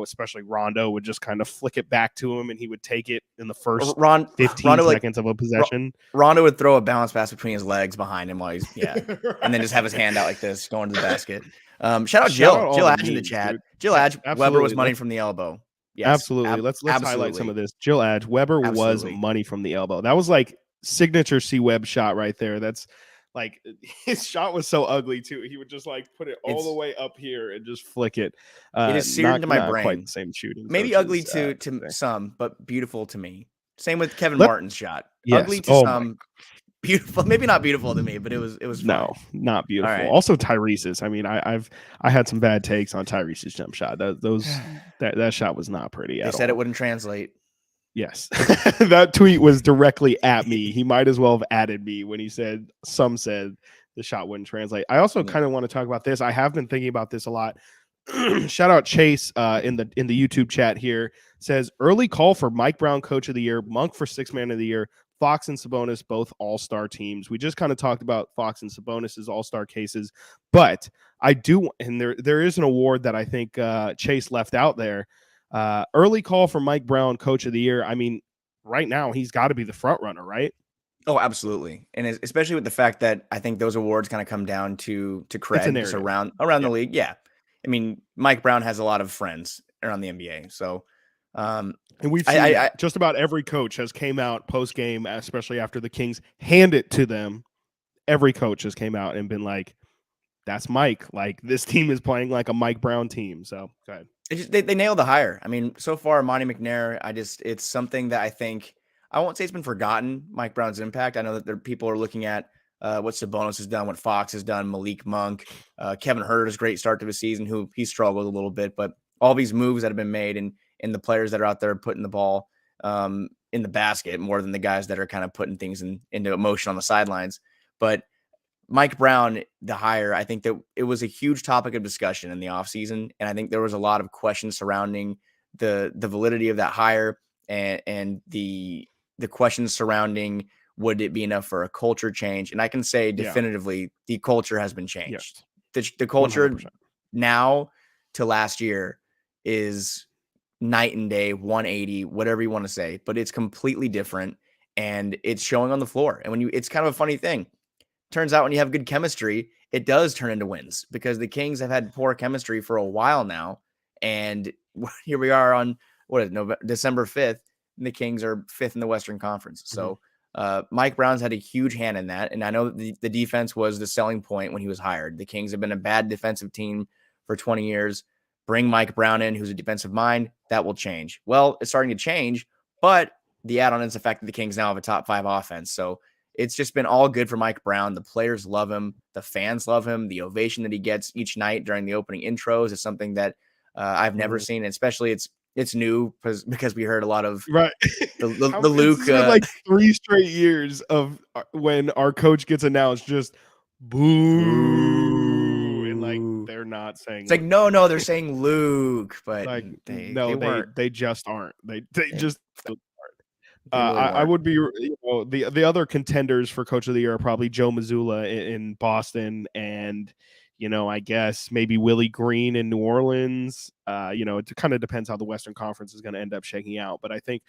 [SPEAKER 1] especially Rondo would just kind of flick it back to him and he would take it in the first 15 seconds of a possession.
[SPEAKER 2] Rondo would throw a bounce pass between his legs behind him while he's right. And then just have his hand out like this going to the basket. Shout out Jill Adge in the chat. Dude. Jill Adge, Weber was money from the elbow. Yes,
[SPEAKER 1] absolutely. Let's highlight some of this. Jill Adge, Weber was money from the elbow. That was like signature C-Web shot right there. That's like his shot was so ugly too. He would just like put it all the way up here and just flick it.
[SPEAKER 2] It is seared into my brain.
[SPEAKER 1] Quite the same shooting.
[SPEAKER 2] Maybe ugly to some, but beautiful to me. Same with Kevin Martin's shot. Yes. Ugly to some, beautiful. Maybe not beautiful to me, but it was
[SPEAKER 1] No,
[SPEAKER 2] fine.
[SPEAKER 1] not
[SPEAKER 2] All
[SPEAKER 1] beautiful.
[SPEAKER 2] right.
[SPEAKER 1] Also Tyrese's. I mean, I had some bad takes on Tyrese's jump shot. That shot was not pretty
[SPEAKER 2] They
[SPEAKER 1] at
[SPEAKER 2] said it
[SPEAKER 1] all.
[SPEAKER 2] wouldn't translate.
[SPEAKER 1] Yes. That tweet was directly at me. He might as well have added me when he said the shot wouldn't translate. I also
[SPEAKER 2] Yeah.
[SPEAKER 1] kind of want to talk about this. I have been thinking about this a lot. Shout out Chase in the YouTube chat here. Says early call for Mike Brown coach of the year, Monk for sixth man of the year, Fox and Sabonis both all-star teams. We just kind of talked about Fox and Sabonis's all-star cases, but I do, and there is an award that I think Chase left out there. Early call for Mike Brown coach of the year. I mean, right now he's got to be the front runner, right?
[SPEAKER 2] Oh, absolutely. And especially with the fact that I think those awards kind of come down to
[SPEAKER 1] It's a
[SPEAKER 2] cred just
[SPEAKER 1] narrative.
[SPEAKER 2] around
[SPEAKER 1] Yeah.
[SPEAKER 2] the league. Yeah. I mean, Mike Brown has a lot of friends around the NBA. So um
[SPEAKER 1] And we've seen
[SPEAKER 2] I
[SPEAKER 1] that. Just about every coach has came out post game, especially after the Kings hand it to them. Every coach has came out and been like, "That's Mike. Like this team is playing like a Mike Brown team." So go ahead.
[SPEAKER 2] they nailed the hire. I mean, so far, Monty McNair, it's something that I think I won't say it's been forgotten. Mike Brown's impact. I know that people are looking at what Sabonis has done, what Fox has done, Malik Monk, Kevin Huerter's great start to the season, who he struggled a little bit, but all these moves that have been made and the players that are out there putting the ball in the basket more than the guys that are kind of putting things into motion on the sidelines. But Mike Brown, the hire, I think that it was a huge topic of discussion in the offseason. And I think there was a lot of questions surrounding the validity of that hire and the questions surrounding would it be enough for a culture change? And I can say definitively the culture has been changed.
[SPEAKER 1] Yes.
[SPEAKER 2] The culture
[SPEAKER 1] 100%.
[SPEAKER 2] now to last year is night and day, 180, whatever you want to say, but it's completely different and it's showing on the floor. And it's kind of a funny thing. Turns out when you have good chemistry, it does turn into wins because the Kings have had poor chemistry for a while now. And here we are on December 5th, and the Kings are fifth in the Western Conference. So Mike Brown's had a huge hand in that. And I know the defense was the selling point when he was hired. The Kings have been a bad defensive team for 20 years. Bring Mike Brown in, who's a defensive mind, that will change. Well, it's starting to change, but the add-on is the fact that the Kings now have a top 5 offense. So it's just been all good for Mike Brown. The players love him. The fans love him. The ovation that he gets each night during the opening intros is something that I've never seen. And especially it's new because we heard a lot of the Luke.
[SPEAKER 1] It's been like 3 straight years of when our coach gets announced, just boo, and like they're not saying.
[SPEAKER 2] It's like no, they're saying Luke, but
[SPEAKER 1] like
[SPEAKER 2] they
[SPEAKER 1] weren't. They just aren't. They just.
[SPEAKER 2] Really
[SPEAKER 1] I would be, the other contenders for coach of the year are probably Joe Mazzulla in Boston, and I guess maybe Willie Green in New Orleans. It kind of depends how the Western Conference is going to end up shaking out, but I think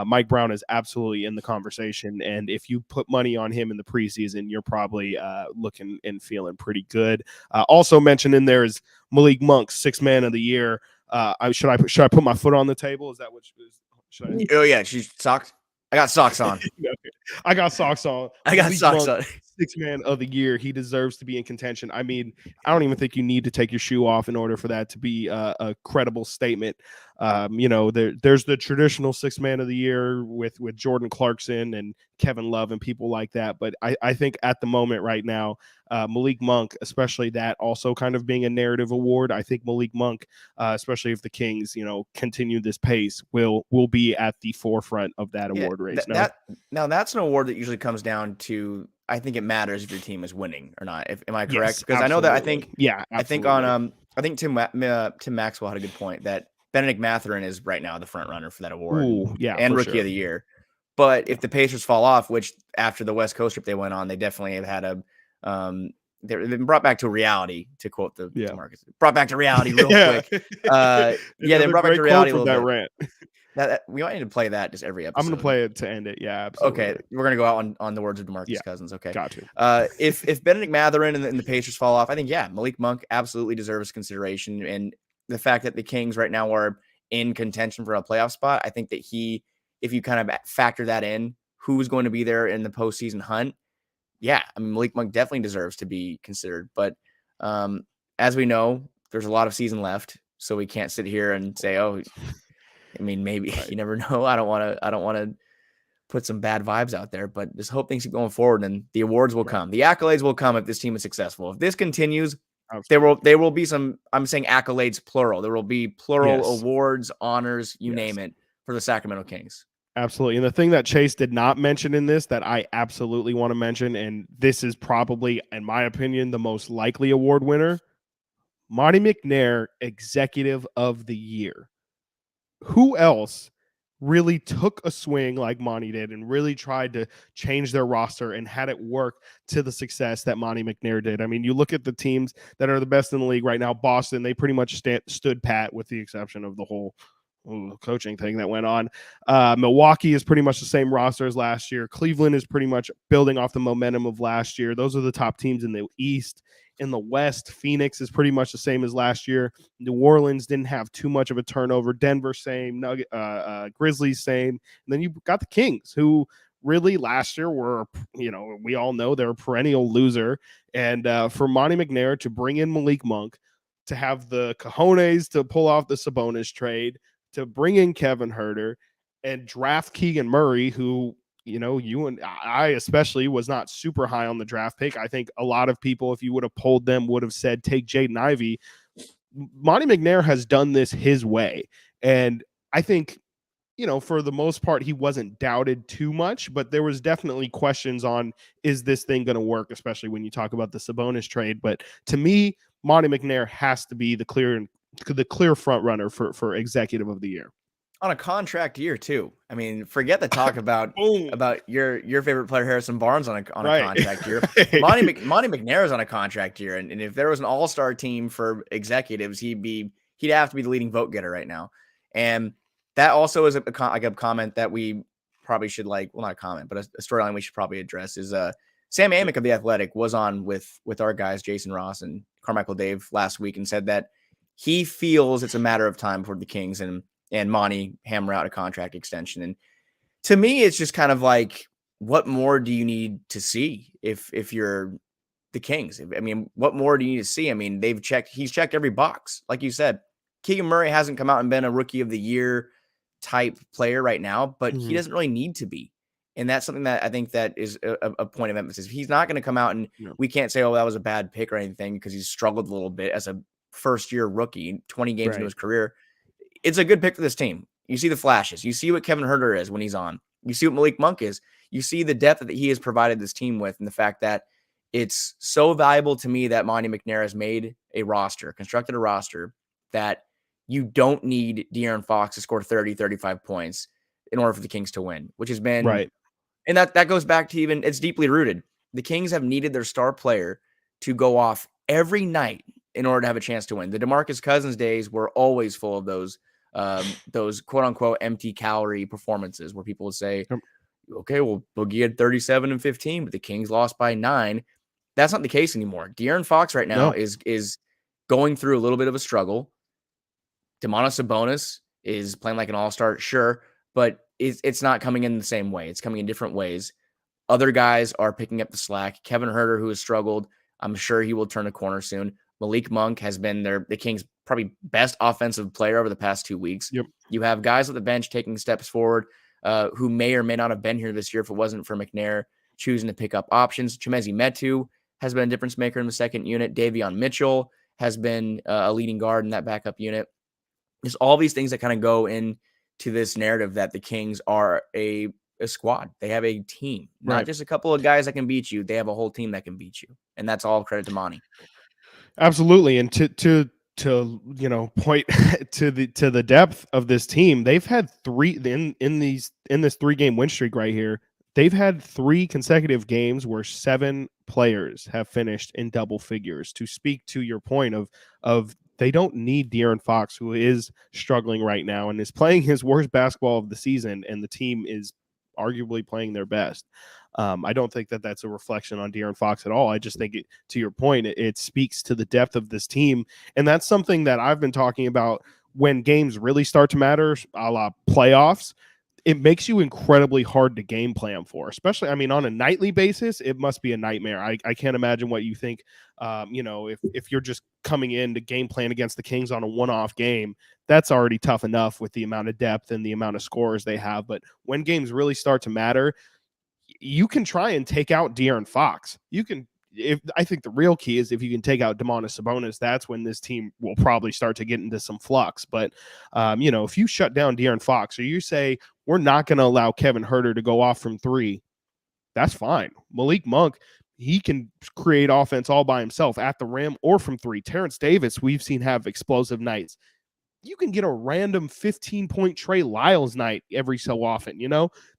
[SPEAKER 1] Mike Brown is absolutely in the conversation, and if you put money on him in the preseason, you're probably looking and feeling pretty good. Also mentioned in there is Malik Monk, sixth man of the year. Should I put my foot on the table? Is that what? Should I?
[SPEAKER 2] Oh yeah, she's socked. I got socks on.
[SPEAKER 1] I got socks on.
[SPEAKER 2] I got socks on.
[SPEAKER 1] Sixth man of the year. He deserves to be in contention. I mean, I don't even think you need to take your shoe off in order for that to be a credible statement. There's the traditional sixth man of the year with Jordan Clarkson and Kevin Love and people like that. But I think at the moment right now, Malik Monk, especially that also kind of being a narrative award. I think Malik Monk, especially if the Kings, continue this pace, will be at the forefront of that award race.
[SPEAKER 2] Now that's an award that usually comes down to, I think it matters if your team is winning or not. Am I correct?
[SPEAKER 1] Yes,
[SPEAKER 2] because I know that
[SPEAKER 1] absolutely.
[SPEAKER 2] I think I think Tim Maxwell had a good point that Benedict Mathurin is right now the front runner for that award. And rookie of the year. But if the Pacers fall off, which after the West Coast trip they went on, they definitely have had they've been brought back to reality, to quote the Marcus. Brought back to reality real quick. They brought back to reality a little bit.
[SPEAKER 1] Rant.
[SPEAKER 2] We might need to play that just every episode.
[SPEAKER 1] I'm going to play it to end it. Yeah, absolutely.
[SPEAKER 2] Okay, we're going to go out on the words of DeMarcus Cousins. Okay,
[SPEAKER 1] got to.
[SPEAKER 2] If Benedict Mathurin and the Pacers fall off, I think Malik Monk absolutely deserves consideration, and the fact that the Kings right now are in contention for a playoff spot, I think that if you kind of factor that in, who's going to be there in the postseason hunt, I mean Malik Monk definitely deserves to be considered. But as we know, there's a lot of season left, so we can't sit here and say, oh. I mean, maybe you never know. I don't want to put some bad vibes out there, but just hope things keep going forward and the awards will
[SPEAKER 1] Right.
[SPEAKER 2] come. The accolades will come if this team is successful. If this continues,
[SPEAKER 1] Absolutely.
[SPEAKER 2] there will be some, I'm saying accolades plural. There will be plural
[SPEAKER 1] Yes.
[SPEAKER 2] awards, honors, you
[SPEAKER 1] Yes.
[SPEAKER 2] name it, for the Sacramento Kings.
[SPEAKER 1] Absolutely. And the thing that Chase did not mention in this that I absolutely want to mention, and this is probably, in my opinion, the most likely award winner, Monty McNair, Executive of the Year. Who else really took a swing like Monty did and really tried to change their roster and had it work to the success that Monty McNair did? I mean, you look at the teams that are the best in the league right now. Boston, they pretty much stood pat with the exception of the whole coaching thing that went on. Milwaukee is pretty much the same roster as last year. Cleveland is pretty much building off the momentum of last year. Those are the top teams in the East. In the West, Phoenix is pretty much the same as last year. New Orleans didn't have too much of a turnover. Denver, same. Grizzlies, same. And then you got the Kings, who really last year were, we all know they're a perennial loser. And for Monty McNair to bring in Malik Monk, to have the cojones to pull off the Sabonis trade, to bring in Kevin Huerter and draft Keegan Murray, who, you and I especially was not super high on the draft pick. I think a lot of people, if you would have polled them, would have said take Jaden Ivey. Monty McNair has done this his way. And I think, for the most part, he wasn't doubted too much, but there was definitely questions on, is this thing going to work, especially when you talk about the Sabonis trade. But to me, Monty McNair has to be the clear front runner for Executive of the Year.
[SPEAKER 2] On a contract year too. I mean, forget the talk about your favorite player Harrison Barnes on a contract year. Monty McNair is on a contract year, and if there was an all-star team for executives, he'd have to be the leading vote getter right now. And that also is a comment that we probably should not a comment, but a storyline we should probably address is Sam Amick of The Athletic was on with our guys Jason Ross and Carmichael Dave last week and said that he feels it's a matter of time for the Kings and Monty hammer out a contract extension. And to me, it's just kind of like, what more do you need to see if you're the Kings? I mean, what more do you need to see? I mean, he's checked every box. Like you said, Keegan Murray hasn't come out and been a rookie of the year type player right now, but he doesn't really need to be. And that's something that I think that is a point of emphasis. He's not going to come out and we can't say, oh, that was a bad pick or anything, because he's struggled a little bit as a first year rookie, 20 games into his career. It's a good pick for this team. You see the flashes. You see what Kevin Huerter is when he's on. You see what Malik Monk is. You see the depth that he has provided this team with, and the fact that it's so valuable to me that Monty McNair has made constructed a roster that you don't need De'Aaron Fox to score 30, 35 points in order for the Kings to win, which has been
[SPEAKER 1] right.
[SPEAKER 2] And that goes back to it's deeply rooted. The Kings have needed their star player to go off every night in order to have a chance to win. The DeMarcus Cousins days were always full of those quote unquote empty calorie performances where people would say, okay, well, Boogie had 37 and 15, but the Kings lost by 9. That's not the case anymore. De'Aaron Fox right now is going through a little bit of a struggle. Domantas Sabonis is playing like an all-star, sure, but it's not coming in the same way. It's coming in different ways. Other guys are picking up the slack. Kevin Huerter, who has struggled, I'm sure he will turn a corner soon. Malik Monk has been the Kings' probably best offensive player over the past 2 weeks.
[SPEAKER 1] Yep.
[SPEAKER 2] You have guys at the bench taking steps forward who may or may not have been here this year if it wasn't for McNair choosing to pick up options. Chimezie Metu has been a difference maker in the second unit. Davion Mitchell has been a leading guard in that backup unit. There's all these things that kind of go into this narrative that the Kings are a squad. They have a team, not just a couple of guys that can beat you. They have a whole team that can beat you. And that's all credit to Monty.
[SPEAKER 1] Absolutely. And to point to the depth of this team, they've had three in this 3-game win streak right here. They've had 3 consecutive games where 7 players have finished in double figures, to speak to your point of they don't need De'Aaron Fox, who is struggling right now and is playing his worst basketball of the season, and the team is arguably playing their best. I don't think that that's a reflection on De'Aaron Fox at all. I just think, to your point, it speaks to the depth of this team, and that's something that I've been talking about when games really start to matter, a la playoffs. It makes you incredibly hard to game plan for, especially, I mean, on a nightly basis, it must be a nightmare. I can't imagine what you think, if you're just coming in to game plan against the Kings on a one-off game, that's already tough enough with the amount of depth and the amount of scorers they have. But when games really start to matter, you can try and take out De'Aaron Fox. You can. If I think the real key is if you can take out Domantas Sabonis, that's when this team will probably start to get into some flux. But if you shut down De'Aaron Fox, or you say we're not going to allow Kevin Huerter to go off from three, that's fine. Malik Monk, he can create offense all by himself at the rim or from three. Terrence Davis, we've seen have explosive nights. You can get a random 15-point Trey Lyles night every so often.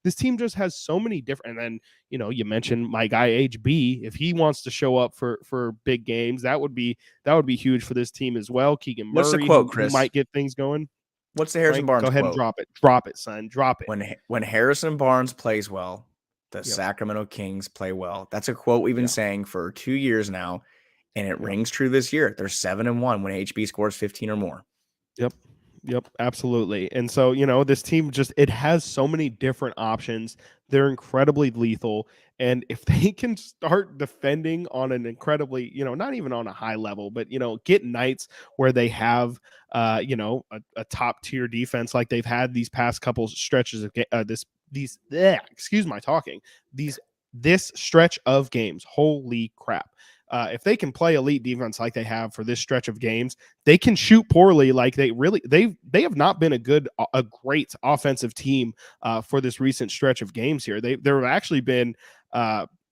[SPEAKER 1] This team just has so many different. And then you mentioned my guy HB. If he wants to show up for big games, that would be huge for this team as well. Keegan Murray,
[SPEAKER 2] What's the quote,
[SPEAKER 1] who
[SPEAKER 2] Chris?
[SPEAKER 1] might get things going.
[SPEAKER 2] What's the Harrison Barnes
[SPEAKER 1] Go ahead
[SPEAKER 2] quote?
[SPEAKER 1] And drop it, son. Drop
[SPEAKER 2] it. When Harrison Barnes plays well, the Sacramento Kings play well. That's a quote we've been saying for 2 years now, and it rings true this year. They're 7-1 when HB scores 15 or more.
[SPEAKER 1] Yep, absolutely. And so, this team it has so many different options. They're incredibly lethal. And if they can start defending on an incredibly, not even on a high level, but, get nights where they have, a top tier defense like they've had these past couple stretches of this stretch of games. Holy crap. If they can play elite defense like they have for this stretch of games, they can shoot poorly. Like they have not been a great offensive team for this recent stretch of games here. There have actually been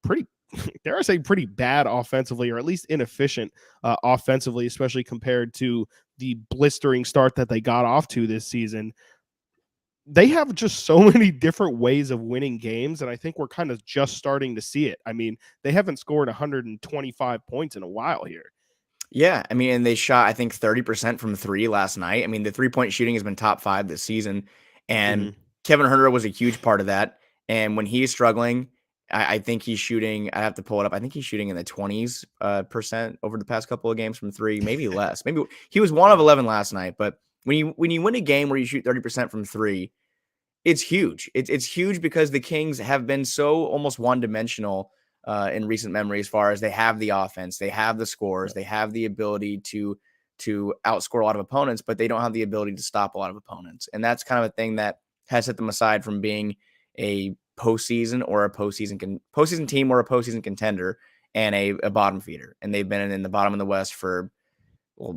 [SPEAKER 1] pretty, dare I say, pretty bad offensively, or at least inefficient offensively, especially compared to the blistering start that they got off to this season. They have just so many different ways of winning games, and I think we're kind of just starting to see it. I mean, they haven't scored 125 points in a while here.
[SPEAKER 2] Yeah, I mean, and they shot, I think, 30% from three last night. I mean, the three-point shooting has been top 5 this season, and Kevin Huerter was a huge part of that. And when he's struggling, I think he's shooting, I have to pull it up, I think he's shooting in the 20s percent over the past couple of games from three, maybe less. Maybe he was 1 of 11 last night, but when you win a game where you shoot 30% from three, it's huge. It's huge because the Kings have been so almost one-dimensional in recent memory, as far as they have the offense, they have the scores, they have the ability to outscore a lot of opponents, but they don't have the ability to stop a lot of opponents. And that's kind of a thing that has set them aside from being a postseason team or a postseason contender and a bottom feeder. And they've been in the bottom of the West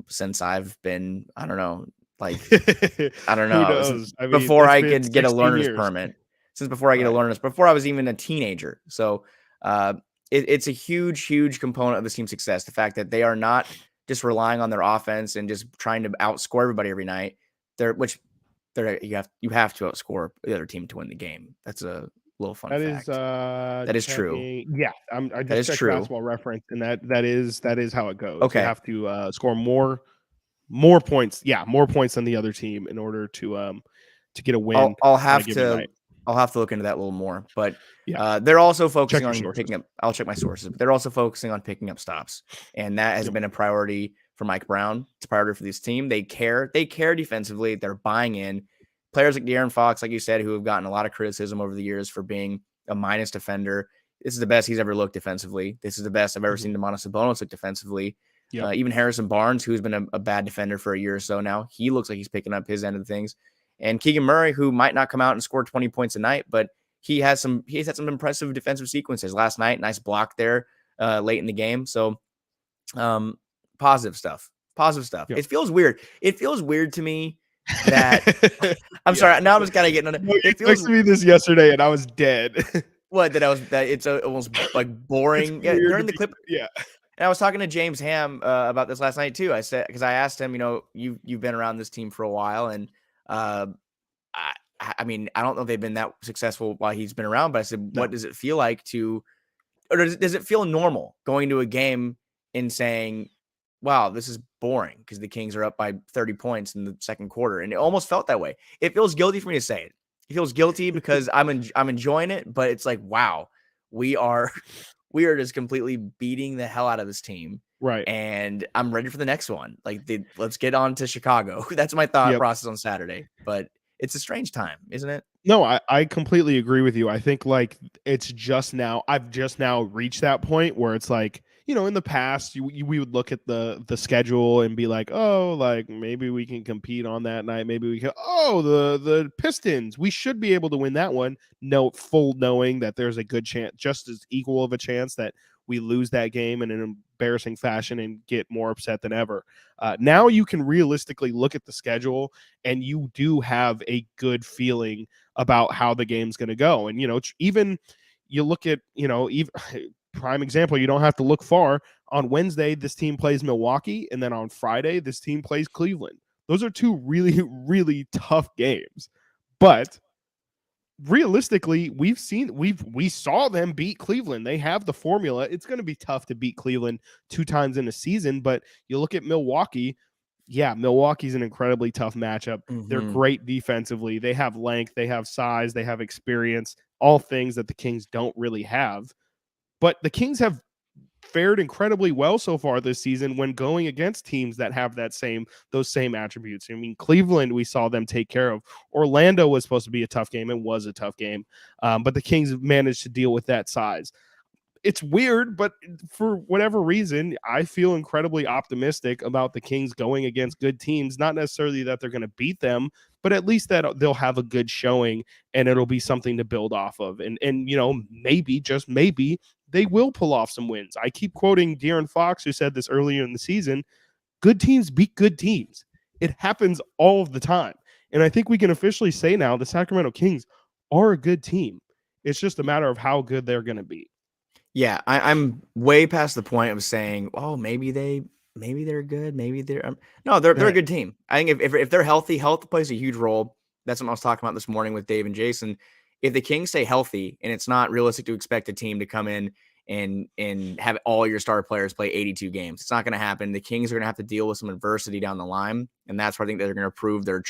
[SPEAKER 2] since I've been, I don't know. I don't know. Before I could get a learner's permit. Since before I get a learner's, before I was even a teenager. So it's a huge, huge component of this team's success. The fact that they are not just relying on their offense and just trying to outscore everybody every night. You have to outscore the other team to win the game. That's a little fun fact. That is true.
[SPEAKER 1] Yeah, I just checked Basketball Reference, and that is how it goes.
[SPEAKER 2] Okay.
[SPEAKER 1] You have to score more points. Yeah, more points than the other team in order to get a win.
[SPEAKER 2] I'll have to look into that a little more. But they're also focusing on picking up. I'll check my sources. But they're also focusing on picking up stops, and that has been a priority for Mike Brown. It's a priority for this team. They care. They care defensively. They're buying in. Players like De'Aaron Fox, like you said, who have gotten a lot of criticism over the years for being a minus defender. This is the best he's ever looked defensively. This is the best I've ever seen Domantas Sabonis look defensively. Yep. Even Harrison Barnes, who's been a bad defender for a year or so now, he looks like he's picking up his end of things. And Keegan Murray, who might not come out and score 20 points a night, but he's had some impressive defensive sequences last night. Nice block there late in the game. So positive stuff. Yep. It feels weird. It feels weird to me that I'm sorry. Now I'm just kind of getting on it.
[SPEAKER 1] It feels to me this yesterday, and I was dead.
[SPEAKER 2] What that it's almost like boring. During the clip.
[SPEAKER 1] Yeah.
[SPEAKER 2] And I was talking to James Ham about this last night too. I said, because I asked him, you've been around this team for a while, and I mean, I don't know if they've been that successful while he's been around, but I said, what does it feel like or does it feel normal going to a game and saying, wow, this is boring because the Kings are up by 30 points in the second quarter? And it almost felt that way. It feels guilty for me to say it. It feels guilty because I'm enjoying it, but it's like, wow, we are just completely beating the hell out of this team.
[SPEAKER 1] Right.
[SPEAKER 2] And I'm ready for the next one. Let's get on to Chicago. That's my thought process on Saturday. But it's a strange time, isn't it?
[SPEAKER 1] No, I completely agree with you. I think I've just now reached that point where it's like, in the past, we would look at the schedule and be like, oh, like maybe we can compete on that night. Maybe we can. Oh, the Pistons, we should be able to win that one. No, full knowing that there's a good chance, just as equal of a chance that we lose that game in an embarrassing fashion and get more upset than ever. Now you can realistically look at the schedule and you do have a good feeling about how the game's going to go. And even you look at even prime example, you don't have to look far. On Wednesday, this team plays Milwaukee, and then on Friday, this team plays Cleveland. Those are two really, really tough games. But realistically, we saw them beat Cleveland. They have the formula. It's going to be tough to beat Cleveland 2 times in a season, but you look at Milwaukee. Yeah, Milwaukee's an incredibly tough matchup. They're great defensively. They have length, they have size, they have experience, all things that the Kings don't really have. But the Kings have fared incredibly well so far this season when going against teams that have those same attributes. I mean, Cleveland, we saw them take care of. Orlando was supposed to be a tough game and was a tough game, but the Kings have managed to deal with that size. It's weird, but for whatever reason, I feel incredibly optimistic about the Kings going against good teams. Not necessarily that they're going to beat them, but at least that they'll have a good showing and it'll be something to build off of. And maybe, just maybe, they will pull off some wins. I keep quoting De'Aaron Fox, who said this earlier in the season, good teams beat good teams. It happens all of the time. And I think we can officially say now the Sacramento Kings are a good team. It's just a matter of how good they're going to be.
[SPEAKER 2] Yeah, I'm way past the point of saying, oh, maybe they're good, maybe they're no, they're a good team. I think if they're healthy, health plays a huge role. That's what I was talking about this morning with Dave and Jason. If the Kings stay healthy, and it's not realistic to expect a team to come in and have all your star players play 82 games, it's not going to happen. The Kings are going to have to deal with some adversity down the line, and that's where I think they're going to prove their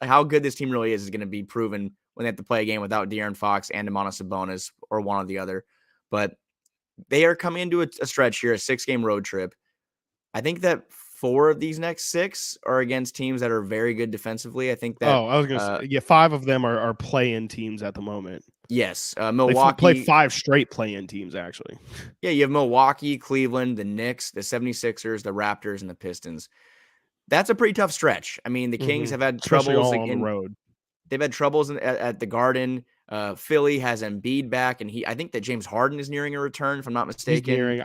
[SPEAKER 2] how good this team really is going to be proven when they have to play a game without De'Aaron Fox and Domantas Sabonis or one or the other. But they are coming into a stretch here, a 6-game road trip. I think that 4 of these next 6 are against teams that are very good defensively. I think that.
[SPEAKER 1] I was going to say, 5 of them are play-in teams at the moment.
[SPEAKER 2] Yes. Milwaukee.
[SPEAKER 1] They play 5 straight play-in teams, actually.
[SPEAKER 2] Yeah, you have Milwaukee, Cleveland, the Knicks, the 76ers, the Raptors, and the Pistons. That's a pretty tough stretch. I mean, the Kings have had troubles
[SPEAKER 1] on the road.
[SPEAKER 2] They've had troubles at the Garden. Philly has Embiid back, and I think that James Harden is nearing a return, if I'm not mistaken.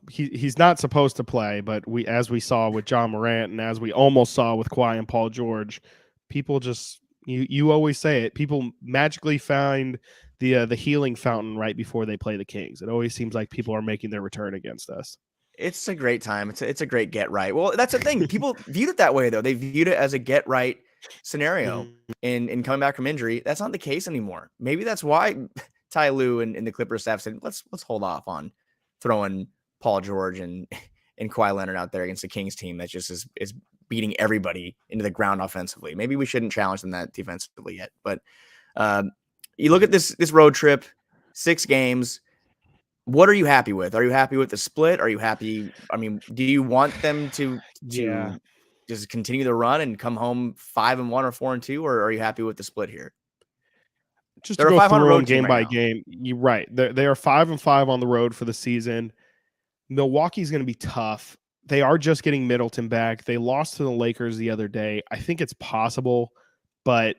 [SPEAKER 1] He's not supposed to play, but as we saw with John Morant, and as we almost saw with Kawhi and Paul George, people just you always say it. People magically find the healing fountain right before they play the Kings. It always seems like people are making their return against us.
[SPEAKER 2] It's a great time. It's a great get right. Well, that's the thing. People viewed it that way, though. They viewed it as a get right scenario in coming back from injury. That's not the case anymore. Maybe that's why Ty Lue and the Clippers staff said, let's hold off on throwing Paul George and Kawhi Leonard out there against the Kings team that just is beating everybody into the ground offensively. Maybe we shouldn't challenge them that defensively yet. But you look at this road trip, 6 games. What are you happy with? Are you happy with the split? Are you happy? I mean, do you want them to just continue the run and come home 5-1 or 4-2, or are you happy with the split here?
[SPEAKER 1] Just to go through them game by game. You're right. They are 5-5 on the road for the season. Milwaukee's going to be tough. They are just getting Middleton back. They lost to the Lakers the other day. I think it's possible, but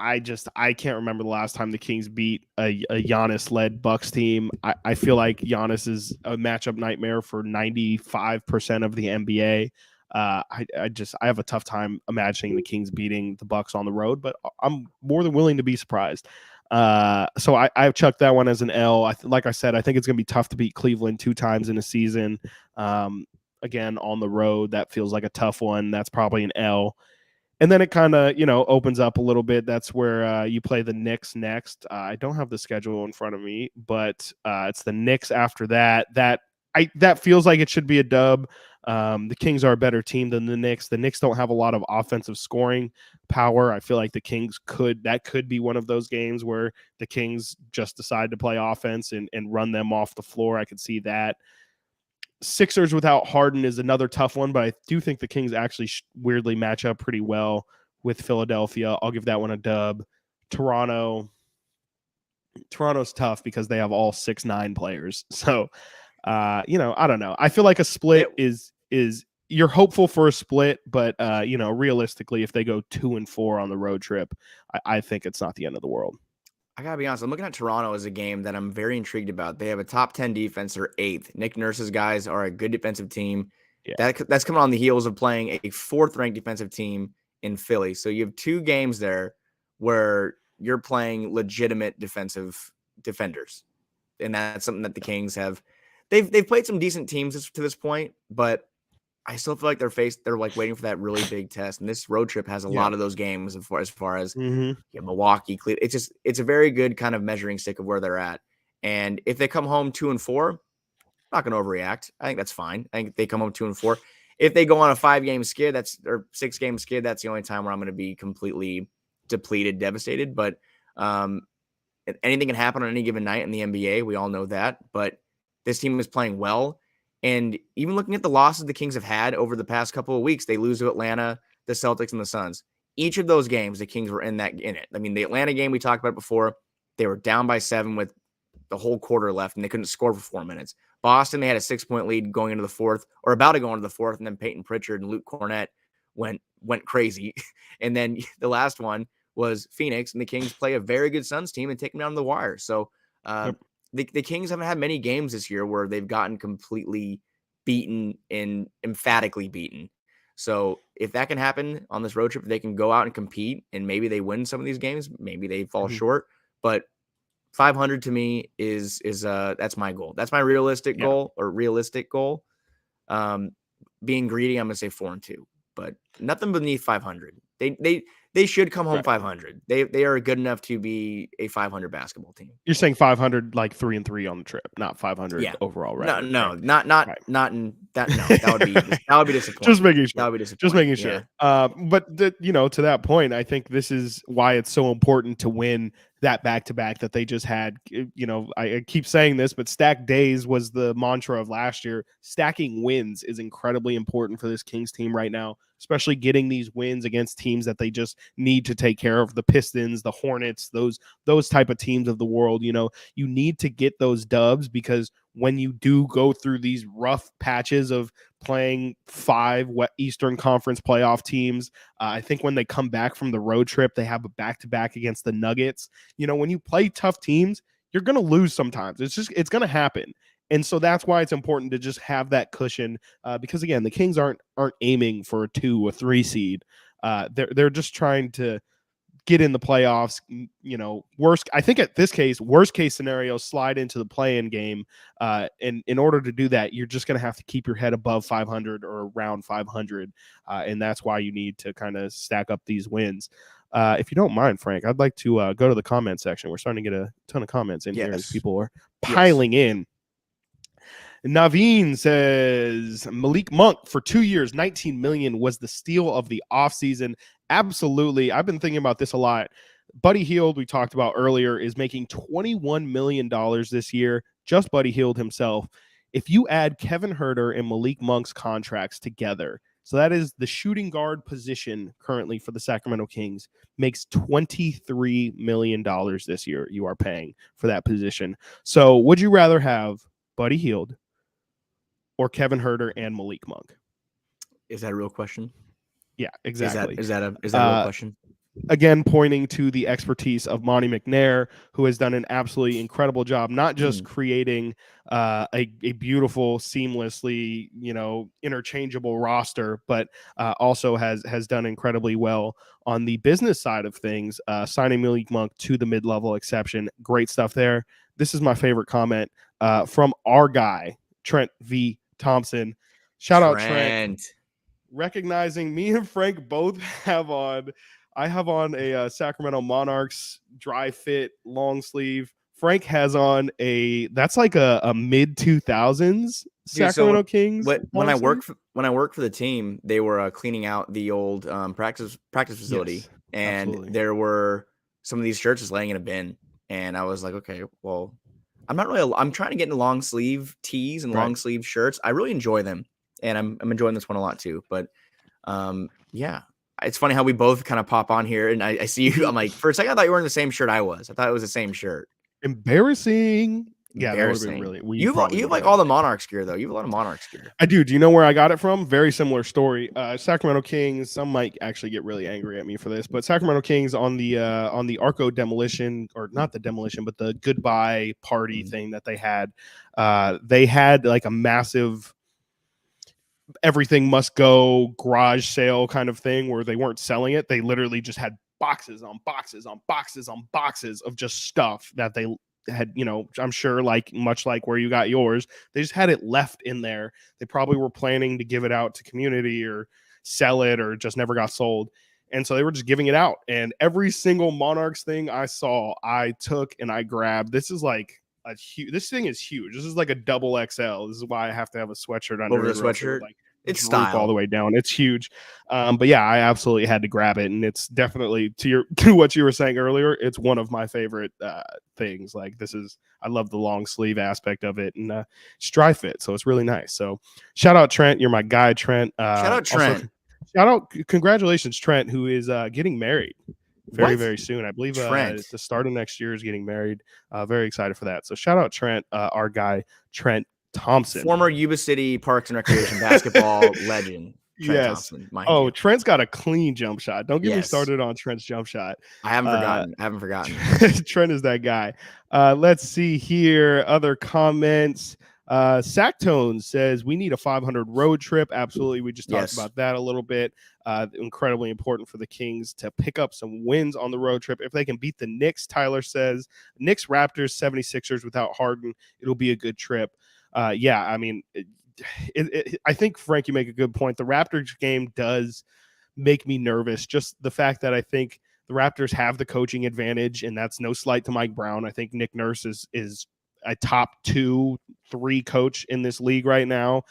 [SPEAKER 1] I can't remember the last time the Kings beat a Giannis-led Bucks team. I feel like Giannis is a matchup nightmare for 95% of the NBA. I have a tough time imagining the Kings beating the Bucks on the road, but I'm more than willing to be surprised. So I've chucked that one as an L. Like I said, I think it's going to be tough to beat Cleveland 2 times in a season. Again, on the road, that feels like a tough one. That's probably an L. And then it kind of, opens up a little bit. That's where you play the Knicks next. I don't have the schedule in front of me, but it's the Knicks after that. That feels like it should be a dub. The Kings are a better team than the Knicks. The Knicks don't have a lot of offensive scoring power. I feel like the Kings could be one of those games where the Kings just decide to play offense and run them off the floor. I could see that. Sixers without Harden is another tough one, but I do think the Kings actually weirdly match up pretty well with Philadelphia. I'll give that one a dub. Toronto, Toronto's tough because they have all 6'9" players. So, I don't know. I feel like a split is you're hopeful for a split, but realistically, if they go 2-4 on the road trip, I think it's not the end of the world.
[SPEAKER 2] I gotta be honest. I'm looking at Toronto as a game that I'm very intrigued about. They have a top 10 defense. They're eighth. Nick Nurse's guys are a good defensive team.
[SPEAKER 1] Yeah.
[SPEAKER 2] That's coming on the heels of playing a fourth ranked defensive team in Philly. So you have two games there where you're playing legitimate defenders, and that's something that the Kings have. They've played some decent teams to this point, but I still feel like they're like waiting for that really big test. And this road trip has a lot of those games as far as Milwaukee, Cleveland. It's a very good kind of measuring stick of where they're at. And if they come home 2-4, I'm not going to overreact. I think that's fine. I think they come home 2-4. If they go on a 5-game skid, or 6-game skid, that's the only time where I'm going to be completely depleted, devastated. But anything can happen on any given night in the NBA. We all know that. But this team is playing well. And even looking at the losses the Kings have had over the past couple of weeks, they lose to Atlanta, the Celtics, and the Suns. Each of those games, the Kings were in it. I mean, the Atlanta game we talked about before, they were down by 7 with the whole quarter left, and they couldn't score for 4 minutes. Boston, they had a 6-point lead going into the fourth, or about to go into the fourth, and then Peyton Pritchard and Luke Cornett went crazy. And then the last one was Phoenix, and the Kings play a very good Suns team and take them down to the wire. So, The Kings haven't had many games this year where they've gotten completely beaten and emphatically beaten. So if that can happen on this road trip, they can go out and compete, and maybe they win some of these games. Maybe they fall short, but 500 to me is that's my goal. That's my realistic goal. Being greedy, I'm gonna say 4-2, but nothing beneath 500. They should come home 500. They are good enough to be a 500 basketball team.
[SPEAKER 1] You're saying 500 like 3-3 on the trip, not 500 overall, right?
[SPEAKER 2] No, not in that. No, that would be disappointing.
[SPEAKER 1] Just making sure.
[SPEAKER 2] That would be disappointing.
[SPEAKER 1] Just making sure. But to that point, I think this is why it's so important to win that back-to-back that they just had. I keep saying this, but stacked days was the mantra of last year. Stacking wins is incredibly important for this Kings team right now, especially getting these wins against teams that they just need to take care of. The Pistons, the Hornets, those type of teams of the world. You need to get those dubs, because when you do go through these rough patches of playing 5 Eastern Conference playoff teams, I think when they come back from the road trip, they have a back-to-back against the Nuggets. When you play tough teams, you're going to lose sometimes. It's going to happen. And so that's why it's important to just have that cushion, because again, the Kings aren't aiming for a 2 or 3 seed. They're just trying to get in the playoffs. I think at this case, worst case scenario, slide into the play-in game. And in order to do that, you're just going to have to keep your head above 500 or around 500. And that's why you need to kind of stack up these wins. If you don't mind, Frank, I'd like to go to the comment section. We're starting to get a ton of comments in here as people are piling in. Naveen says Malik Monk for 2 years, $19 million was the steal of the offseason. Absolutely. I've been thinking about this a lot. Buddy Hield, we talked about earlier, is making $21 million this year. Just Buddy Hield himself. If you add Kevin Huerter and Malik Monk's contracts together, so that is the shooting guard position currently for the Sacramento Kings, makes $23 million this year you are paying for that position. So would you rather have Buddy Hield or Kevin Huerter and Malik Monk?
[SPEAKER 2] Is that a real question?
[SPEAKER 1] Yeah, exactly.
[SPEAKER 2] Is that a real question?
[SPEAKER 1] Again, pointing to the expertise of Monty McNair, who has done an absolutely incredible job, not just creating a beautiful, seamlessly, interchangeable roster, but also has done incredibly well on the business side of things, signing Malik Monk to the mid-level exception. Great stuff there. This is my favorite comment from our guy, Trent V. Thompson. Shout out Trent. Recognizing me and Frank both have on. I have on a Sacramento Monarchs dry fit long sleeve. Frank has on that's like a mid 2000s Sacramento Kings.
[SPEAKER 2] When I worked for the team, they were cleaning out the old practice facility, and there were some of these shirts just laying in a bin, and I was like, okay, well, I'm trying to get into long sleeve tees and long sleeve shirts. I really enjoy them, and I'm enjoying this one a lot too. But it's funny how we both kind of pop on here, and I see you. I'm like, for a second, I thought you were wearing the same shirt I was. I thought it was the same shirt.
[SPEAKER 1] Embarrassing. Yeah, that would have been
[SPEAKER 2] Embarrassing.
[SPEAKER 1] really. We
[SPEAKER 2] You've
[SPEAKER 1] probably
[SPEAKER 2] you've
[SPEAKER 1] would have
[SPEAKER 2] like
[SPEAKER 1] had.
[SPEAKER 2] all the Monarchs gear though. You have a lot of Monarchs gear.
[SPEAKER 1] I do. Do you know where I got it from? Very similar story. Sacramento Kings. Some might actually get really angry at me for this, but Sacramento Kings on the Arco demolition, or not the demolition, but the goodbye party thing that they had. They had like a massive everything must go garage sale kind of thing where they weren't selling it. They literally just had boxes on boxes on boxes on boxes of just stuff that they had, I'm sure like much like where you got yours, they just had it left in there. They probably were planning to give it out to community or sell it or just never got sold. And so they were just giving it out. And every single Monarchs thing I saw, I took and I grabbed. This is like this thing is huge. This is like a double XL. This is why I have to have a sweatshirt under
[SPEAKER 2] Over the
[SPEAKER 1] it, or else it would
[SPEAKER 2] sweatshirt.
[SPEAKER 1] like
[SPEAKER 2] It's
[SPEAKER 1] droop all the
[SPEAKER 2] style.
[SPEAKER 1] way down. It's huge. But yeah, I absolutely had to grab it, and it's definitely to what you were saying earlier. It's one of my favorite things. Like I love the long sleeve aspect of it, and it's dry fit, so it's really nice. So shout out Trent, you're my guy, Trent.
[SPEAKER 2] Shout out
[SPEAKER 1] Also,
[SPEAKER 2] Trent.
[SPEAKER 1] shout out, congratulations, Trent, who is getting married very,
[SPEAKER 2] What?
[SPEAKER 1] very soon. I believe
[SPEAKER 2] Trent.
[SPEAKER 1] at the start of next year is getting married. Very excited for that. So shout out Trent, our guy, Trent Thompson.
[SPEAKER 2] Former Yuba City Parks and Recreation basketball legend. Trent
[SPEAKER 1] Yes.
[SPEAKER 2] Thompson, mind
[SPEAKER 1] Oh,
[SPEAKER 2] you.
[SPEAKER 1] Trent's got a clean jump shot. Don't get me
[SPEAKER 2] Yes.
[SPEAKER 1] started on Trent's jump shot.
[SPEAKER 2] I haven't forgotten.
[SPEAKER 1] Trent is that guy. Let's see here. Other comments. Sactown says we need a 500 road trip. Absolutely. We just talked about that a little bit. Incredibly important for the Kings to pick up some wins on the road trip. If they can beat the Knicks, Tyler says, Knicks, Raptors, 76ers without Harden, it'll be a good trip. Yeah, I mean, I think Frankie make a good point. The Raptors game does make me nervous. Just the fact that I think the Raptors have the coaching advantage, and that's no slight to Mike Brown. I think Nick Nurse is a top 2-3 coach in this league right now.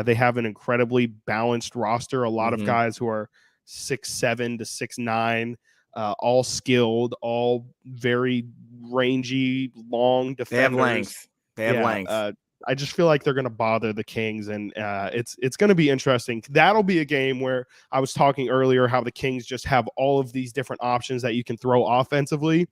[SPEAKER 1] They have an incredibly balanced roster. A lot of guys who are 6'7" to 6'9", all skilled, all very rangy, long defenders.
[SPEAKER 2] They have length. They have length.
[SPEAKER 1] I just feel like they're going to bother the Kings, and it's going to be interesting. That'll be a game where I was talking earlier how the Kings just have all of these different options that you can throw offensively.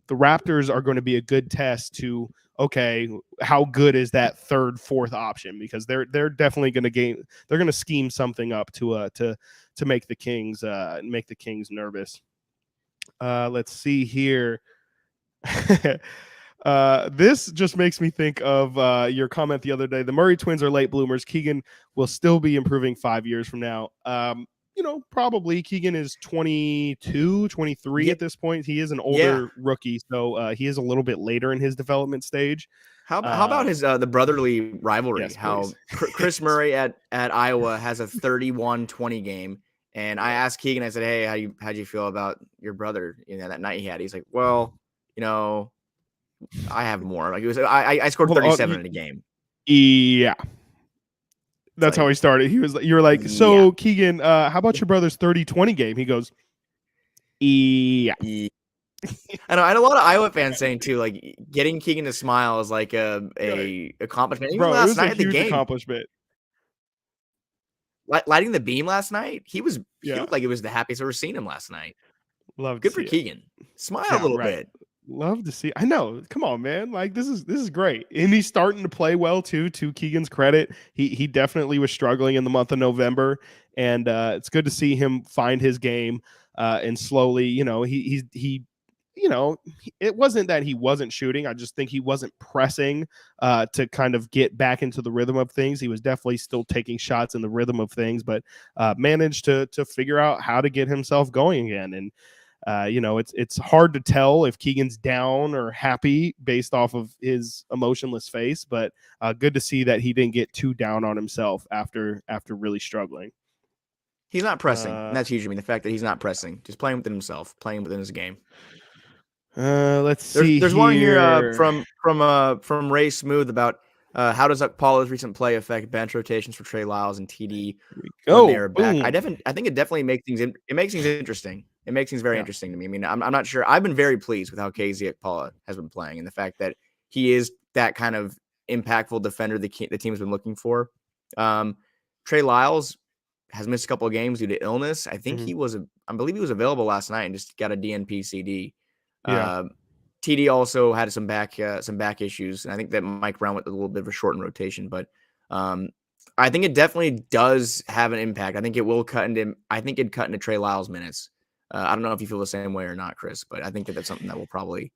[SPEAKER 1] The Raptors are going to be a good test to, okay, how good is that third, fourth option? Because they're definitely going to they're going to scheme something up to make the Kings nervous. Let's see here. This just makes me think of your comment the other day. The Murray twins are late bloomers. Keegan will still be improving 5 years from now. Probably Keegan is 22, 23 at this point. He is an older rookie, so he is a little bit later in his development stage.
[SPEAKER 2] How about his the brotherly rivalry?
[SPEAKER 1] Yes,
[SPEAKER 2] how Chris Murray at Iowa has a 31-20 game, and I asked Keegan, I said, "Hey, how'd you feel about your brother? That night he had." He's like, "Well, I have more. Like it was, I scored 37 in a game."
[SPEAKER 1] Yeah, that's how he started. You're like, so Keegan, how about your brother's 30-20 game? He goes, yeah.
[SPEAKER 2] I know. I had a lot of Iowa fans saying too, like getting Keegan to smile is like a accomplishment. Even last night at the game,
[SPEAKER 1] accomplishment.
[SPEAKER 2] Lighting the beam last night, he looked like it was the happiest I've ever seen him last night. Good for Keegan. Smile a little bit.
[SPEAKER 1] Love to see. I know. Come on, man. Like this is great, and he's starting to play well too. To Keegan's credit, he definitely was struggling in the month of November, and it's good to see him find his game. And slowly, it wasn't that he wasn't shooting. I just think he wasn't pressing to kind of get back into the rhythm of things. He was definitely still taking shots in the rhythm of things, but managed to figure out how to get himself going again. And it's hard to tell if Keegan's down or happy based off of his emotionless face, but good to see that he didn't get too down on himself after really struggling.
[SPEAKER 2] He's not pressing. And that's huge. I mean, the fact that he's not pressing, just playing within himself, playing within his game.
[SPEAKER 1] Let's see.
[SPEAKER 2] There's one here from Ray Smooth about how does Paulo's recent play affect bench rotations for Trey Lyles and TD when they're back? I think it definitely makes things interesting. It makes things very interesting to me. I mean, I'm not sure. I've been very pleased with how KZ Okpala has been playing, and the fact that he is that kind of impactful defender the team's been looking for. Trey Lyles has missed a couple of games due to illness. I think I believe he was available last night and just got a DNP CD. TD also had some back issues, and I think that Mike Brown went a little bit of a shortened rotation, but I think it definitely does have an impact. I think it will cut into. I think it'd cut into Trey Lyles' minutes. I don't know if you feel the same way or not, Chris, but I think that that's something that will probably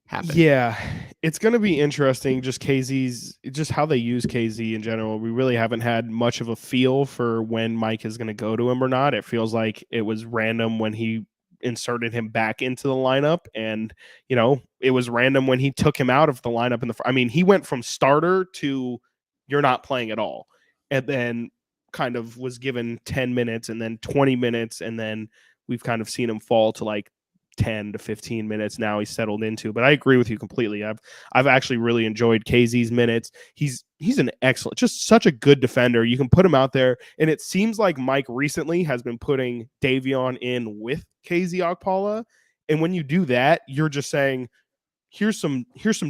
[SPEAKER 2] happen.
[SPEAKER 1] Yeah, it's going to be interesting. Just how they use KZ in general. We really haven't had much of a feel for when Mike is going to go to him or not. It feels like it was random when he inserted him back into the lineup, and it was random when he took him out of the lineup I mean, he went from starter to you're not playing at all, and then kind of was given 10 minutes and then 20 minutes, and then we've kind of seen him fall to like 10 to 15 minutes now he's settled into. But I agree with you completely. I've actually really enjoyed KZ's minutes. He's an excellent, just such a good defender. You can put him out there, and it seems like Mike recently has been putting Davion in with KZ Okpala. And when you do that, you're just saying, here's some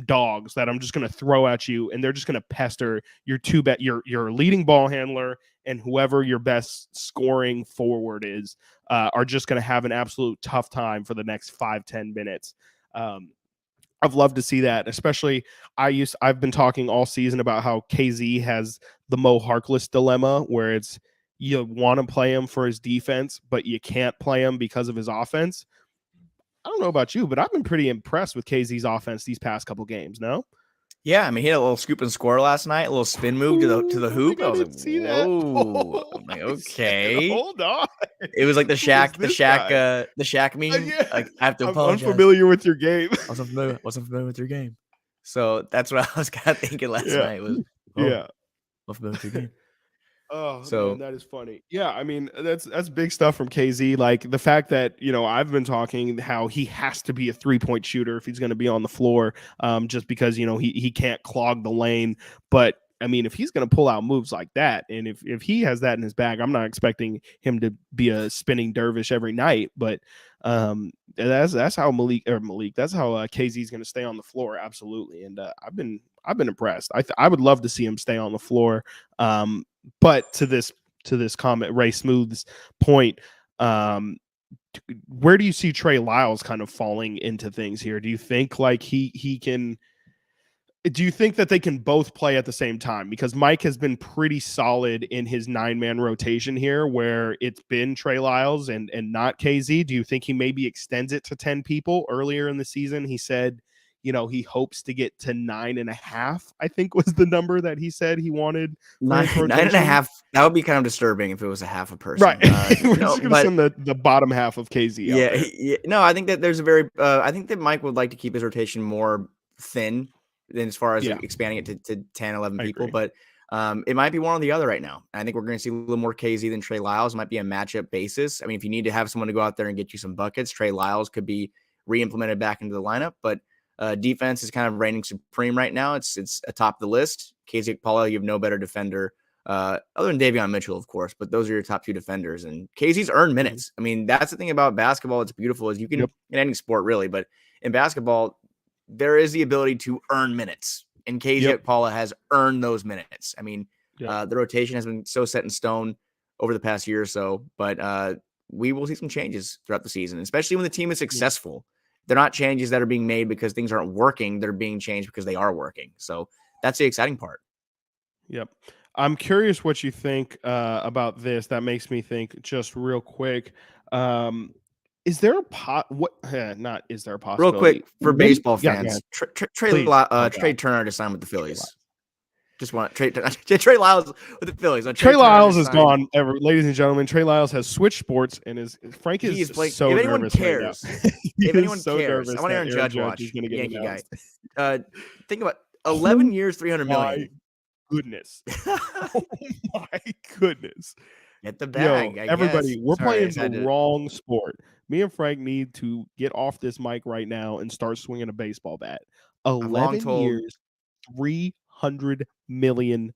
[SPEAKER 1] dogs that I'm just going to throw at you, and they're just going to pester your leading ball handler and whoever your best scoring forward is, are just going to have an absolute tough time for the next 5-10 minutes. I've loved to see that, especially I've been talking all season about how KZ has the Mo Harkless dilemma, where it's you want to play him for his defense, but you can't play him because of his offense. I don't know about you, but I've been pretty impressed with KZ's offense these past couple games. No,
[SPEAKER 2] Yeah, I mean, he had a little scoop and score last night, a little spin move to the hoop. I was like,
[SPEAKER 1] see that.
[SPEAKER 2] whoa! I'm like, okay,
[SPEAKER 1] hold on.
[SPEAKER 2] It was like the Shaq meme.
[SPEAKER 1] Yeah.
[SPEAKER 2] Like, I have to
[SPEAKER 1] I'm
[SPEAKER 2] apologize.
[SPEAKER 1] unfamiliar with your game.
[SPEAKER 2] Wasn't familiar with your game. So that's what I was kind of thinking last night was,
[SPEAKER 1] yeah.
[SPEAKER 2] Wasn't familiar with your game.
[SPEAKER 1] Oh
[SPEAKER 2] So
[SPEAKER 1] man, that is funny. Yeah, I mean that's big stuff from KZ. Like the fact that I've been talking how he has to be a 3-point shooter if he's going to be on the floor, just because he can't clog the lane. But I mean, if he's going to pull out moves like that, and if he has that in his bag, I'm not expecting him to be a spinning dervish every night. But that's how Malik. That's how KZ is going to stay on the floor. Absolutely, and I've been impressed. I would love to see him stay on the floor. But to this comment, Ray Smooth's point, where do you see Trey Lyles kind of falling into things here? Do you think like he can? Do you think that they can both play at the same time? Because Mike has been pretty solid in his 9-man rotation here, where it's been Trey Lyles and not KZ. Do you think he maybe extends it to 10 people? Earlier in the season, he said, he hopes to get to 9.5, I think was the number that he said he wanted.
[SPEAKER 2] 9.5. That would be kind of disturbing if it was a half a person.
[SPEAKER 1] Right. We're just going to send the bottom half of KZ.
[SPEAKER 2] Yeah. No, I think that there's I think that Mike would like to keep his rotation more thin than as far as expanding it to 10, 11 people. But it might be one or the other right now. I think we're going to see a little more KZ than Trey Lyles. It might be a matchup basis. I mean, if you need to have someone to go out there and get you some buckets, Trey Lyles could be re-implemented back into the lineup. But defense is kind of reigning supreme right now. It's atop the list. KZ Okpala, you have no better defender other than Davion Mitchell, of course. But those are your top two defenders. And KZ's earned minutes. I mean, that's the thing about basketball. It's beautiful is you can in any sport really, but in basketball, there is the ability to earn minutes, and KZ Okpala has earned those minutes. I mean, the rotation has been so set in stone over the past year or so, but we will see some changes throughout the season, especially when the team is successful. They're not changes that are being made because things aren't working. They're being changed because they are working. So that's the exciting part.
[SPEAKER 1] Yep. I'm curious what you think about this. That makes me think just real quick. Is there a not is there a possibility?
[SPEAKER 2] Real quick for baseball fans, Trey Turner to sign with the Phillies. Just want Trey Lyles with the Phillies.
[SPEAKER 1] Trey Lyles is gone. Ladies and gentlemen, Trey Lyles has switched sports and Frank is so
[SPEAKER 2] if anyone
[SPEAKER 1] nervous
[SPEAKER 2] cares,
[SPEAKER 1] right now.
[SPEAKER 2] If anyone cares, I want Aaron Judge watch Yankee guy. Think about 11 years, $300 million.
[SPEAKER 1] Goodness. Oh my goodness.
[SPEAKER 2] Get the bag.
[SPEAKER 1] Everybody, we're playing the wrong sport. Me and Frank need to get off this mic right now and start swinging a baseball bat. 11 years, $300 million.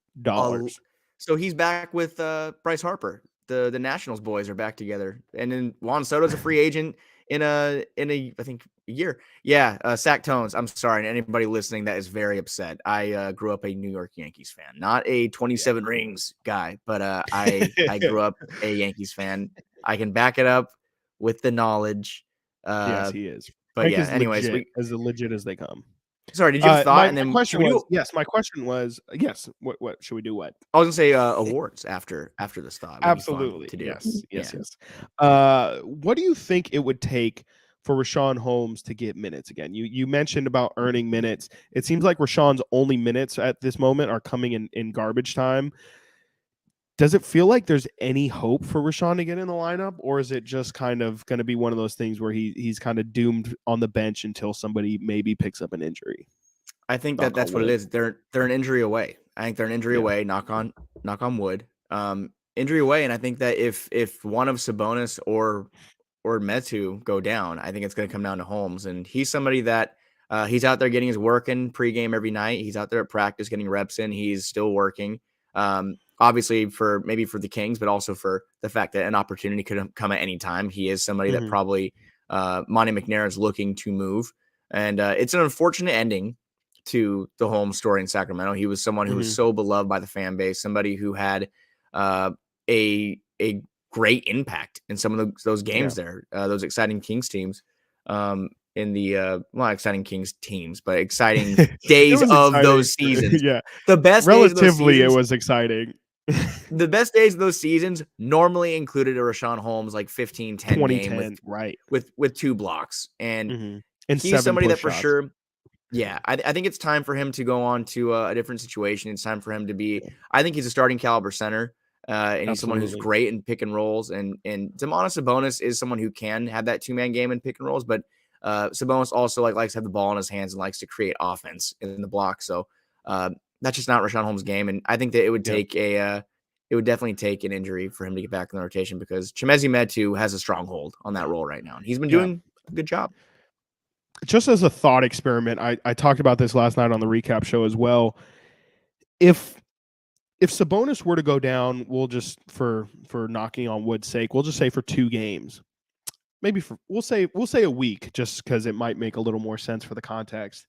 [SPEAKER 2] So he's back with Bryce Harper. The Nationals boys are back together, and then Juan Soto's a free agent in a I think a year. Yeah, Sactown. I'm sorry, and anybody listening that is very upset. I grew up a New York Yankees fan, not a 27 rings guy, but I grew up a Yankees fan. I can back it up with the knowledge.
[SPEAKER 1] Yes, he is.
[SPEAKER 2] But
[SPEAKER 1] Hank
[SPEAKER 2] yeah,
[SPEAKER 1] is
[SPEAKER 2] anyways,
[SPEAKER 1] legit as they come.
[SPEAKER 2] sorry, did you have a thought?
[SPEAKER 1] My
[SPEAKER 2] And then should
[SPEAKER 1] question
[SPEAKER 2] we
[SPEAKER 1] was
[SPEAKER 2] do?
[SPEAKER 1] yes. My question was yes. What should we do? What?
[SPEAKER 2] I was gonna say awards after this thought would be fun
[SPEAKER 1] Absolutely.
[SPEAKER 2] to do.
[SPEAKER 1] Yes.
[SPEAKER 2] Yeah.
[SPEAKER 1] Yes. Yes. What do you think it would take for Rashawn Holmes to get minutes again? You mentioned about earning minutes. It seems like Rashawn's only minutes at this moment are coming in garbage time. Does it feel like there's any hope for Rashawn to get in the lineup, or is it just kind of going to be one of those things where he's kind of doomed on the bench until somebody maybe picks up an injury?
[SPEAKER 2] I think that
[SPEAKER 1] Knock on
[SPEAKER 2] that's what it
[SPEAKER 1] wood.
[SPEAKER 2] is. They're an injury away. I think they're an injury
[SPEAKER 1] Yeah.
[SPEAKER 2] away. Knock on wood. Injury away, and I think that if one of Sabonis or Metu go down, I think it's going to come down to Holmes, and he's somebody that he's out there getting his work in pregame every night. He's out there at practice getting reps in. He's still working. Obviously for the Kings, but also for the fact that an opportunity could come at any time. He is somebody that probably Monty McNair is looking to move, and it's an unfortunate ending to the Holmes story in Sacramento. He was someone who was so beloved by the fan base, somebody who had a great impact in some of those games there, those exciting Kings teams, in the not exciting Kings teams, but exciting
[SPEAKER 1] It
[SPEAKER 2] days
[SPEAKER 1] was
[SPEAKER 2] of
[SPEAKER 1] exciting.
[SPEAKER 2] those seasons.
[SPEAKER 1] Yeah.
[SPEAKER 2] The best days of those
[SPEAKER 1] Relatively, it
[SPEAKER 2] seasons,
[SPEAKER 1] was exciting.
[SPEAKER 2] the best days of those seasons normally included a Rashawn Holmes like 15-10 game
[SPEAKER 1] 2010, right.
[SPEAKER 2] with 2 blocks. And
[SPEAKER 1] And
[SPEAKER 2] he's
[SPEAKER 1] 7
[SPEAKER 2] somebody
[SPEAKER 1] push
[SPEAKER 2] that for
[SPEAKER 1] shots.
[SPEAKER 2] sure, yeah, I think it's time for him to go on to a different situation. It's time for him to be, I think he's a starting caliber center. And he's someone who's
[SPEAKER 1] Absolutely.
[SPEAKER 2] great in pick and rolls. And Domantas Sabonis is someone who can have that 2-man game in pick and rolls, but Sabonis also likes to have the ball in his hands and likes to create offense in the block. So that's just not Rashawn Holmes' game. And I think that it would take it would definitely take an injury for him to get back in the rotation, because Chimezie Metu has a stronghold on that role right now, and he's been doing a good job.
[SPEAKER 1] Just as a thought experiment, I talked about this last night on the recap show as well. If Sabonis were to go down, we'll just for knocking on wood's sake, we'll just say for 2 games. Maybe we'll say a week, just because it might make a little more sense for the context.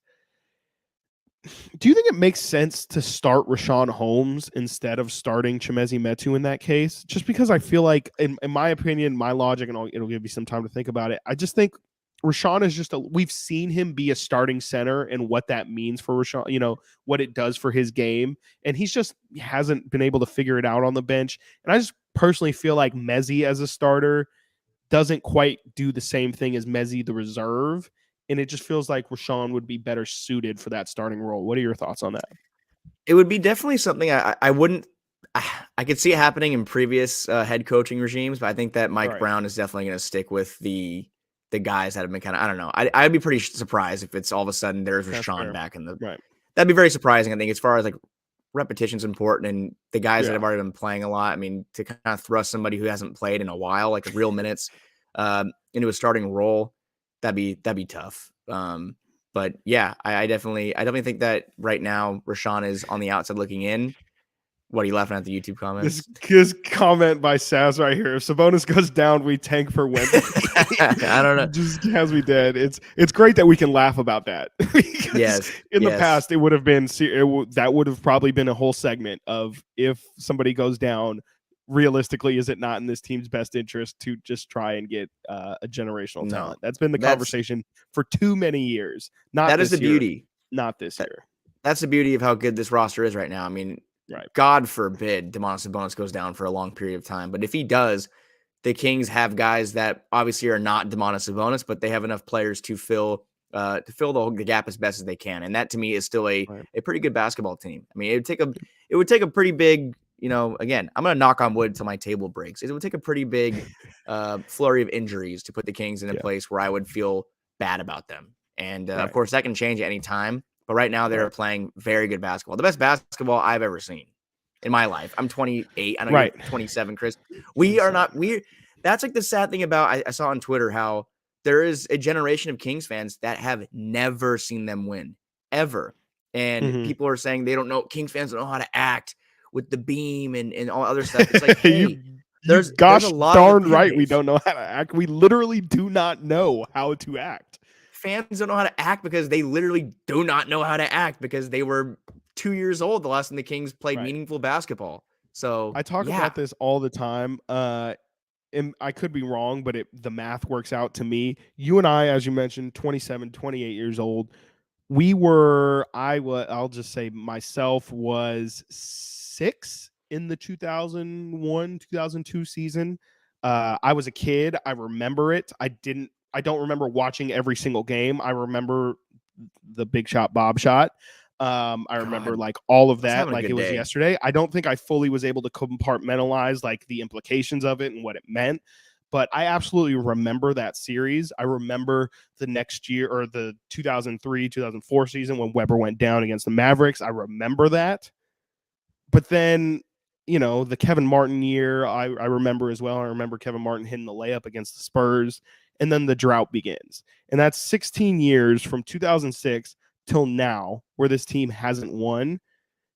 [SPEAKER 1] Do you think it makes sense to start Rashawn Holmes instead of starting Chimezie Metu in that case? Just because I feel like, in my opinion, my logic, and it'll give you some time to think about it, I just think Rashawn is we've seen him be a starting center and what that means for Rashawn, what it does for his game. And he hasn't been able to figure it out on the bench. And I just personally feel like Mezzi as a starter doesn't quite do the same thing as Mezzi the reserve. And it just feels like Rashawn would be better suited for that starting role. What are your thoughts on that?
[SPEAKER 2] It would be definitely something I wouldn't. I could see it happening in previous head coaching regimes, but I think that Mike Brown is definitely going to stick with the guys that have been kind of, I don't know. I'd be pretty surprised if it's all of a sudden there's Rashawn back in the.
[SPEAKER 1] Right.
[SPEAKER 2] That'd be very surprising. I think as far as like repetition's important, and the guys that have already been playing a lot. I mean, to kind of thrust somebody who hasn't played in a while, like real minutes, into a starting role, that'd be tough. But yeah, I definitely think that right now Rashawn is on the outside looking in. What, are you laughing at the YouTube comments?
[SPEAKER 1] This comment by Saz right here. If Sabonis goes down, we tank for Wemby.
[SPEAKER 2] I don't know.
[SPEAKER 1] Just has me dead. It's great that we can laugh about that. Because in the past, it would have been that would have probably been a whole segment of, if somebody goes down, realistically, is it not in this team's best interest to just try and get a generational talent? That's been the conversation for too many years.
[SPEAKER 2] That is the beauty.
[SPEAKER 1] Not this year.
[SPEAKER 2] That's the beauty of how good this roster is right now. I mean, God forbid Domantas Sabonis goes down for a long period of time. But if he does, the Kings have guys that obviously are not Domantas Sabonis, but they have enough players to fill the gap as best as they can. And that, to me, is still a pretty good basketball team. I mean, it would take a pretty big, again, I'm going to knock on wood till my table breaks. It would take a pretty big flurry of injuries to put the Kings in a place where I would feel bad about them. And of course, that can change at any time. But right now, they're playing very good basketball. The best basketball I've ever seen in my life. I'm 28. I know you're 27, Chris. We are not. That's like the sad thing about, I saw on Twitter how there is a generation of Kings fans that have never seen them win, ever. And people are saying they don't know, Kings fans don't know how to act with the beam and all other stuff. It's like, hey, there's a lot
[SPEAKER 1] darn right we don't know how to act. We literally do not know how to act.
[SPEAKER 2] Fans don't know how to act because they literally do not know how to act, because they were 2 years old the last time the Kings played meaningful basketball. So
[SPEAKER 1] I talk about this all the time. I could be wrong, but the math works out to me. You and I, as you mentioned, 27, 28 years old. I'll just say myself was 6 in the 2001, 2002 season. I was a kid. I remember it. I don't remember watching every single game. I remember the big shot, Bob shot. I remember
[SPEAKER 2] God,
[SPEAKER 1] like all of
[SPEAKER 2] I was
[SPEAKER 1] that,
[SPEAKER 2] having a
[SPEAKER 1] like it
[SPEAKER 2] good
[SPEAKER 1] was
[SPEAKER 2] day.
[SPEAKER 1] yesterday. I don't think I fully was able to compartmentalize like the implications of it and what it meant, but I absolutely remember that series. I remember the next year, or the 2003, 2004 season when Weber went down against the Mavericks. I remember that. But then, the Kevin Martin year, I remember as well. I remember Kevin Martin hitting the layup against the Spurs, and then the drought begins. And that's 16 years from 2006 till now where this team hasn't won.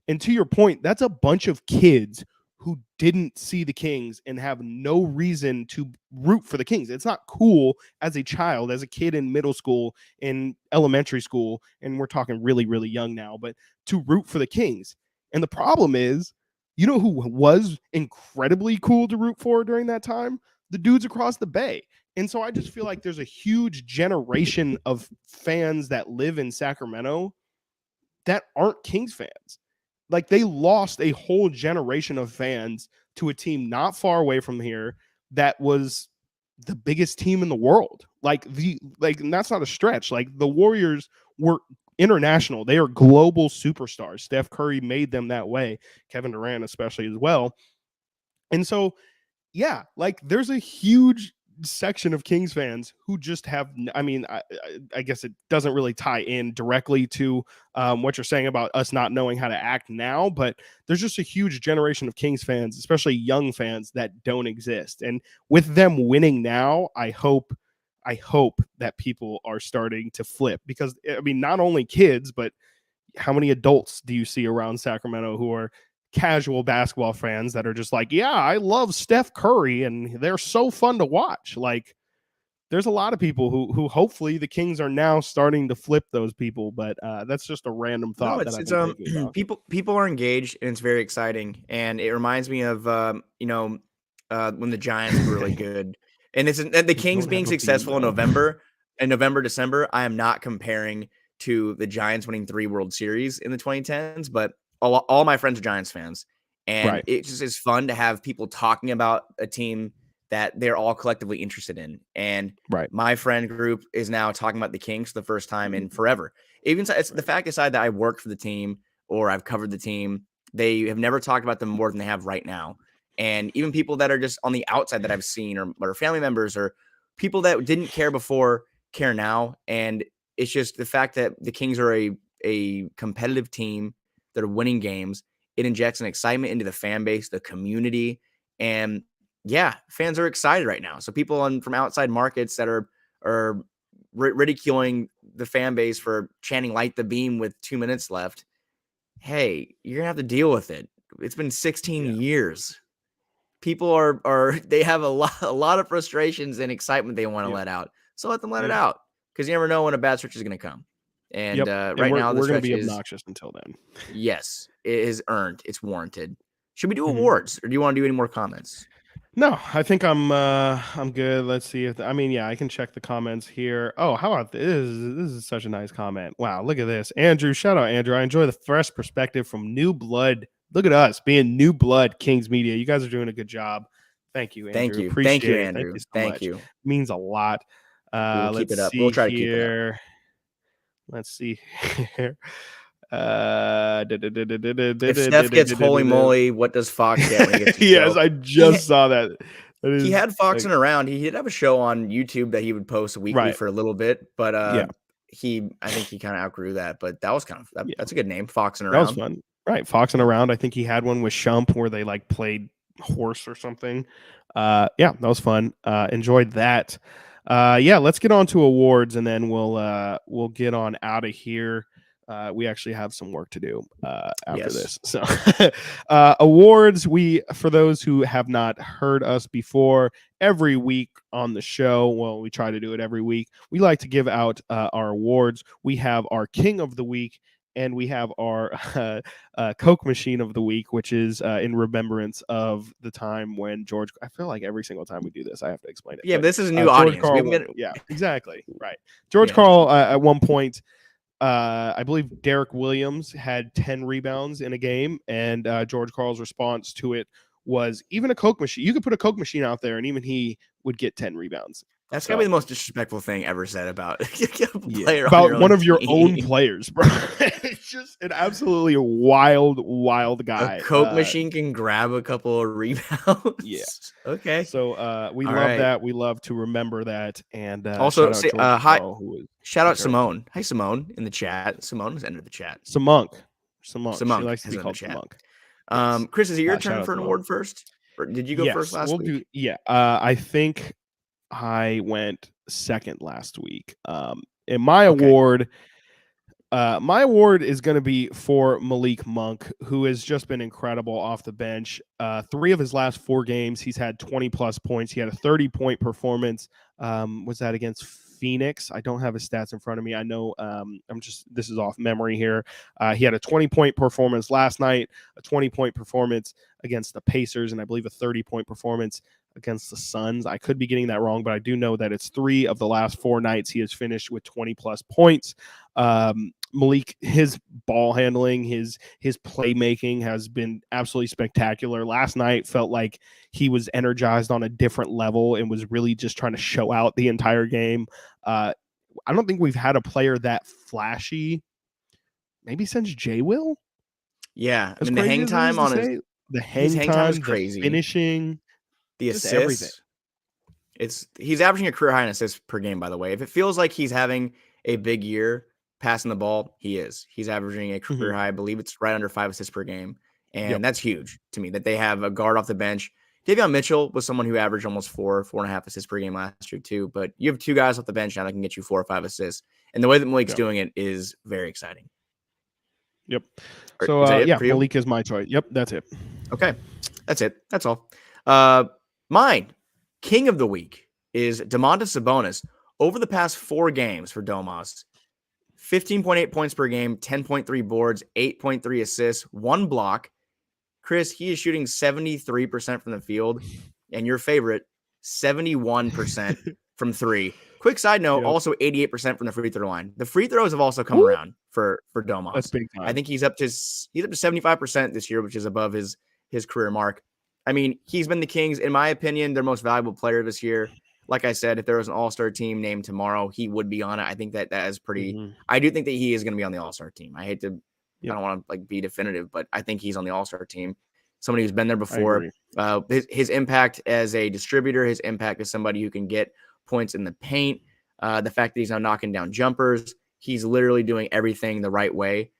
[SPEAKER 1] And to your point, that's a bunch of kids who didn't see the Kings and have no reason to root for the Kings. It's not cool as a child, as a kid in middle school, in elementary school, and we're talking really, really young now, but to root for the Kings. And the problem is, you know who was incredibly cool to root for during that time? The dudes across the bay. And so I just feel like there's a huge generation of fans that live in Sacramento that aren't Kings fans. Like, they lost a whole generation of fans to a team not far away from here that was the biggest team in the world. And that's not a stretch. Like, the Warriors were international. They are global superstars. Steph Curry made them that way. Kevin Durant especially as well. And so, yeah, like, there's a huge section of Kings fans who just have, I mean, I guess it doesn't really tie in directly to what you're saying about us not knowing how to act now, but there's just a huge generation of Kings fans, especially young fans, that don't exist. And with them winning now, I hope that people are starting to flip, because I mean, not only kids, but how many adults do you see around Sacramento who are casual basketball fans that are just like, yeah, I love Steph Curry and they're so fun to watch. Like, there's a lot of people who hopefully the Kings are now starting to flip those people, but that's just a random
[SPEAKER 2] No,
[SPEAKER 1] thought that I've been thinking about.
[SPEAKER 2] people are engaged and it's very exciting, and it reminds me of when the Giants were really good, and the
[SPEAKER 1] We
[SPEAKER 2] Kings
[SPEAKER 1] don't
[SPEAKER 2] being
[SPEAKER 1] have a beam
[SPEAKER 2] successful
[SPEAKER 1] though.
[SPEAKER 2] In November, December. I am not comparing to the Giants winning 3 World Series in the 2010s, but all my friends are Giants fans, and
[SPEAKER 1] Right.
[SPEAKER 2] it just is fun to have people talking about a team that they're all collectively interested in. And
[SPEAKER 1] Right.
[SPEAKER 2] my friend group is now talking about the Kings for the first time in forever. Even so, it's the
[SPEAKER 1] Right.
[SPEAKER 2] fact aside that I work for the team or I've covered the team, they have never talked about them more than they have right now. And even people that are just on the outside that I've seen, or family members, or people that didn't care before care now. And it's just the fact that the Kings are a competitive team that are winning games. It injects an excitement into the fan base, the community, and yeah, fans are excited right now. So people from outside markets that are ridiculing the fan base for chanting "Light the Beam" with 2 minutes left. Hey, you're gonna have to deal with it. It's been 16
[SPEAKER 1] Yeah.
[SPEAKER 2] years. People are they have a lot of frustrations and excitement they want to
[SPEAKER 1] Yep.
[SPEAKER 2] let out. So let them let it
[SPEAKER 1] Yep.
[SPEAKER 2] out, because you never know when a bad stretch is gonna come. And
[SPEAKER 1] Yep. And
[SPEAKER 2] right now the
[SPEAKER 1] we're gonna
[SPEAKER 2] stretch
[SPEAKER 1] be
[SPEAKER 2] is,
[SPEAKER 1] obnoxious until then.
[SPEAKER 2] yes, it is earned. It's warranted. Should we do
[SPEAKER 1] Mhm.
[SPEAKER 2] awards, or do you want to do any more comments?
[SPEAKER 1] No, I think I'm good. Let's see if I mean, yeah, I can check the comments here. Oh, how about this? This is such a nice comment. Wow, look at this. Andrew, shout out Andrew. I enjoy the fresh perspective from new blood. Look at us being new blood Kings Media. You guys are doing a good job. Thank you,
[SPEAKER 2] Thank
[SPEAKER 1] Andrew.
[SPEAKER 2] you. Thank you,
[SPEAKER 1] Appreciate it. Thank you
[SPEAKER 2] Andrew.
[SPEAKER 1] so
[SPEAKER 2] Thank
[SPEAKER 1] much.
[SPEAKER 2] you.
[SPEAKER 1] Means a lot.
[SPEAKER 2] We will keep
[SPEAKER 1] Let's
[SPEAKER 2] it up. We'll
[SPEAKER 1] see
[SPEAKER 2] try to keep it up.
[SPEAKER 1] here. Let's see here.
[SPEAKER 2] If Steph gets holy moly, what does Fox get when he gets a
[SPEAKER 1] Yes,
[SPEAKER 2] show?
[SPEAKER 1] I
[SPEAKER 2] He
[SPEAKER 1] just saw that. That
[SPEAKER 2] he
[SPEAKER 1] is
[SPEAKER 2] had
[SPEAKER 1] like
[SPEAKER 2] Foxing around. He did have a show on YouTube that he would post weekly
[SPEAKER 1] right.
[SPEAKER 2] for a little bit, but
[SPEAKER 1] Yeah.
[SPEAKER 2] I think he kind of outgrew that. But that was
[SPEAKER 1] Yeah.
[SPEAKER 2] that's a good name, Foxing
[SPEAKER 1] That was
[SPEAKER 2] around.
[SPEAKER 1] fun. Right. Foxing around. I think he had one with Shump where they like played horse or something. Yeah, that was fun. Enjoyed that. Yeah, let's get on to awards and then we'll get on out of here. We actually have some work to do after
[SPEAKER 2] Yes.
[SPEAKER 1] this. So awards, for those who have not heard us before, every week on the show, well, we try to do it every week. We like to give out our awards. We have our King of the Week and we have our Coke machine of the week, which is in remembrance of the time when George. I feel like every single time we do this, I have to explain it.
[SPEAKER 2] Yeah,
[SPEAKER 1] But
[SPEAKER 2] this is a new
[SPEAKER 1] George
[SPEAKER 2] audience. We
[SPEAKER 1] Carl,
[SPEAKER 2] haven't been.
[SPEAKER 1] yeah, exactly, right. George
[SPEAKER 2] Yeah.
[SPEAKER 1] Carl at one point. I believe Derek Williams had 10 rebounds in a game, and George Carl's response to it was even a Coke machine. You could put a Coke machine out there, and even he would get 10 rebounds.
[SPEAKER 2] That's gotta be the most disrespectful thing ever said about a player on
[SPEAKER 1] about
[SPEAKER 2] your
[SPEAKER 1] one
[SPEAKER 2] own
[SPEAKER 1] of your own
[SPEAKER 2] team.
[SPEAKER 1] players, bro. It's just an absolutely wild guy.
[SPEAKER 2] A Coke machine can grab a couple of rebounds.
[SPEAKER 1] Yeah.
[SPEAKER 2] Okay.
[SPEAKER 1] So we
[SPEAKER 2] All
[SPEAKER 1] love
[SPEAKER 2] right.
[SPEAKER 1] that. We love to remember that. And
[SPEAKER 2] Also,
[SPEAKER 1] shout out
[SPEAKER 2] say,
[SPEAKER 1] George
[SPEAKER 2] hi.
[SPEAKER 1] Carl, who was
[SPEAKER 2] Shout out
[SPEAKER 1] terrible.
[SPEAKER 2] Simone. Hi, Simone, in the chat. Simone has entered the chat.
[SPEAKER 1] Samunk. She
[SPEAKER 2] Simone
[SPEAKER 1] likes to
[SPEAKER 2] has
[SPEAKER 1] be
[SPEAKER 2] in the
[SPEAKER 1] called
[SPEAKER 2] chat.
[SPEAKER 1] Samunk. Yes.
[SPEAKER 2] Chris, is it your
[SPEAKER 1] Shout
[SPEAKER 2] turn
[SPEAKER 1] out
[SPEAKER 2] for an
[SPEAKER 1] Samunk.
[SPEAKER 2] award first? Or did you go first last week?
[SPEAKER 1] We'll do. Yeah. I think I went second last week. And my award is going to be for Malik Monk, who has just been incredible off the bench. 3 of his last 4 games, he's had 20 plus points. He had a 30-point performance. Was that against Phoenix? I don't have his stats in front of me. I know this is off memory here. He had a 20-point performance last night, a 20-point performance against the Pacers, and I believe a 30-point performance against the Suns. I could be getting that wrong, but I do know that it's 3 of the last 4 nights he has finished with 20 plus points. Malik, his ball handling, his playmaking has been absolutely spectacular. Last night felt like he was energized on a different level and was really just trying to show out the entire game. I don't think we've had a player that flashy maybe since J Will.
[SPEAKER 2] Yeah, I mean the hang time on
[SPEAKER 1] the hang time is
[SPEAKER 2] crazy.
[SPEAKER 1] The finishing,
[SPEAKER 2] the assists, everything. He's averaging a career high in assists per game. By the way, if it feels like he's having a big year passing the ball, he is. He's averaging a career high. I believe it's right under 5 assists per game, and that's huge to me that they have a guard off the bench. Davion Mitchell was someone who averaged almost 4.5 assists per game last year too. But you have 2 guys off the bench now that can get you 4 or 5 assists, and the way that Malik's doing it is very exciting.
[SPEAKER 1] Yep. So Malik is my choice. Yep, that's it.
[SPEAKER 2] Okay, that's it. That's all. Mine king of the week is Domantas Sabonis. Over the past 4 games for Domas, 15.8 points per game, 10.3 boards, 8.3 assists, 1 block. Chris, he is shooting 73% from the field, and your favorite, 71% from 3. Quick side note, also 88% from the free throw line. The free throws have also come around for Domas.
[SPEAKER 1] That's big time.
[SPEAKER 2] I think he's up to 75% this year, which is above his career mark. I mean, he's been the Kings, in my opinion, their most valuable player this year. Like I said, if there was an all-star team named tomorrow, he would be on it. I think that is pretty. I do think that he is going to be on the all-star team. I hate to, I don't want to be definitive, but I think he's on the all-star team. Somebody who's been there before. His impact as a distributor, his impact as somebody who can get points in the paint. The fact that he's now knocking down jumpers, he's literally doing everything the right way.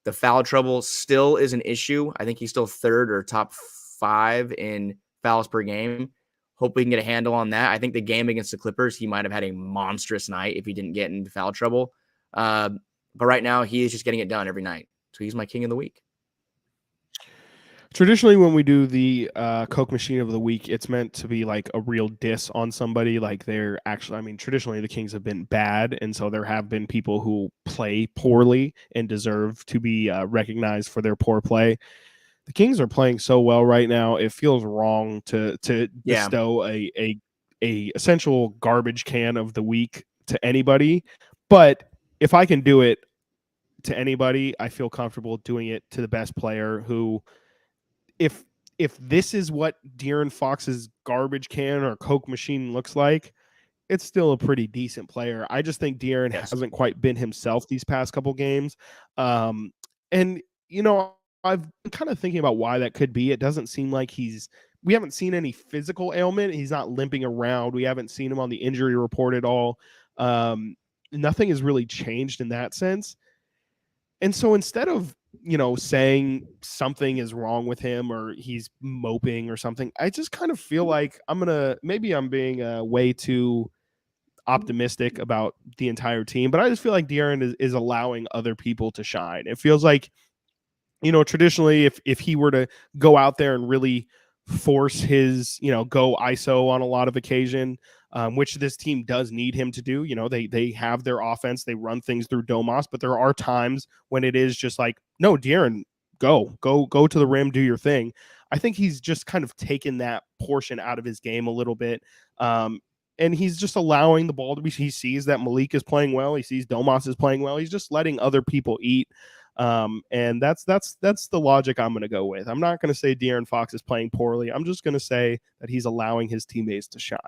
[SPEAKER 2] The foul trouble still is an issue. I think he's still 3rd or top 5 in fouls per game. Hope we can get a handle on that. I think the game against the Clippers, he might have had a monstrous night if he didn't get into foul trouble. But right now, he is just getting it done every night. So he's my king of the week.
[SPEAKER 1] Traditionally, when we do the Coke machine of the week, it's meant to be like a real diss on somebody. Like they're actually, I mean, traditionally the Kings have been bad. And so there have been people who play poorly and deserve to be recognized for their poor play. The Kings are playing so well right now. It feels wrong to bestow a essential garbage can of the week to anybody. But if I can do it to anybody, I feel comfortable doing it to the best player who, if this is what De'Aaron Fox's garbage can or Coke machine looks like, it's still a pretty decent player. I just think De'Aaron hasn't quite been himself these past couple games. And, you know, I've been kind of thinking about why that could be. It doesn't seem like we haven't seen any physical ailment. He's not limping around. We haven't seen him on the injury report at all. Nothing has really changed in that sense. And so instead of, you know, saying something is wrong with him or he's moping or something, I just kind of feel like maybe I'm being way too optimistic about the entire team, but I just feel like De'Aaron is allowing other people to shine. It feels like, you know, traditionally if he were to go out there and really force his, you know, go ISO on a lot of occasion, which this team does need him to do. You know, they have their offense, they run things through Domas, but there are times when it is just like, no, De'Aaron, go to the rim, do your thing. I think he's just kind of taken that portion out of his game a little bit. And he's just allowing the ball to be. He sees that Malik is playing well. He sees Domas is playing well. He's just letting other people eat. And that's the logic I'm going to go with. I'm not going to say De'Aaron Fox is playing poorly. I'm just going to say that he's allowing his teammates to shine.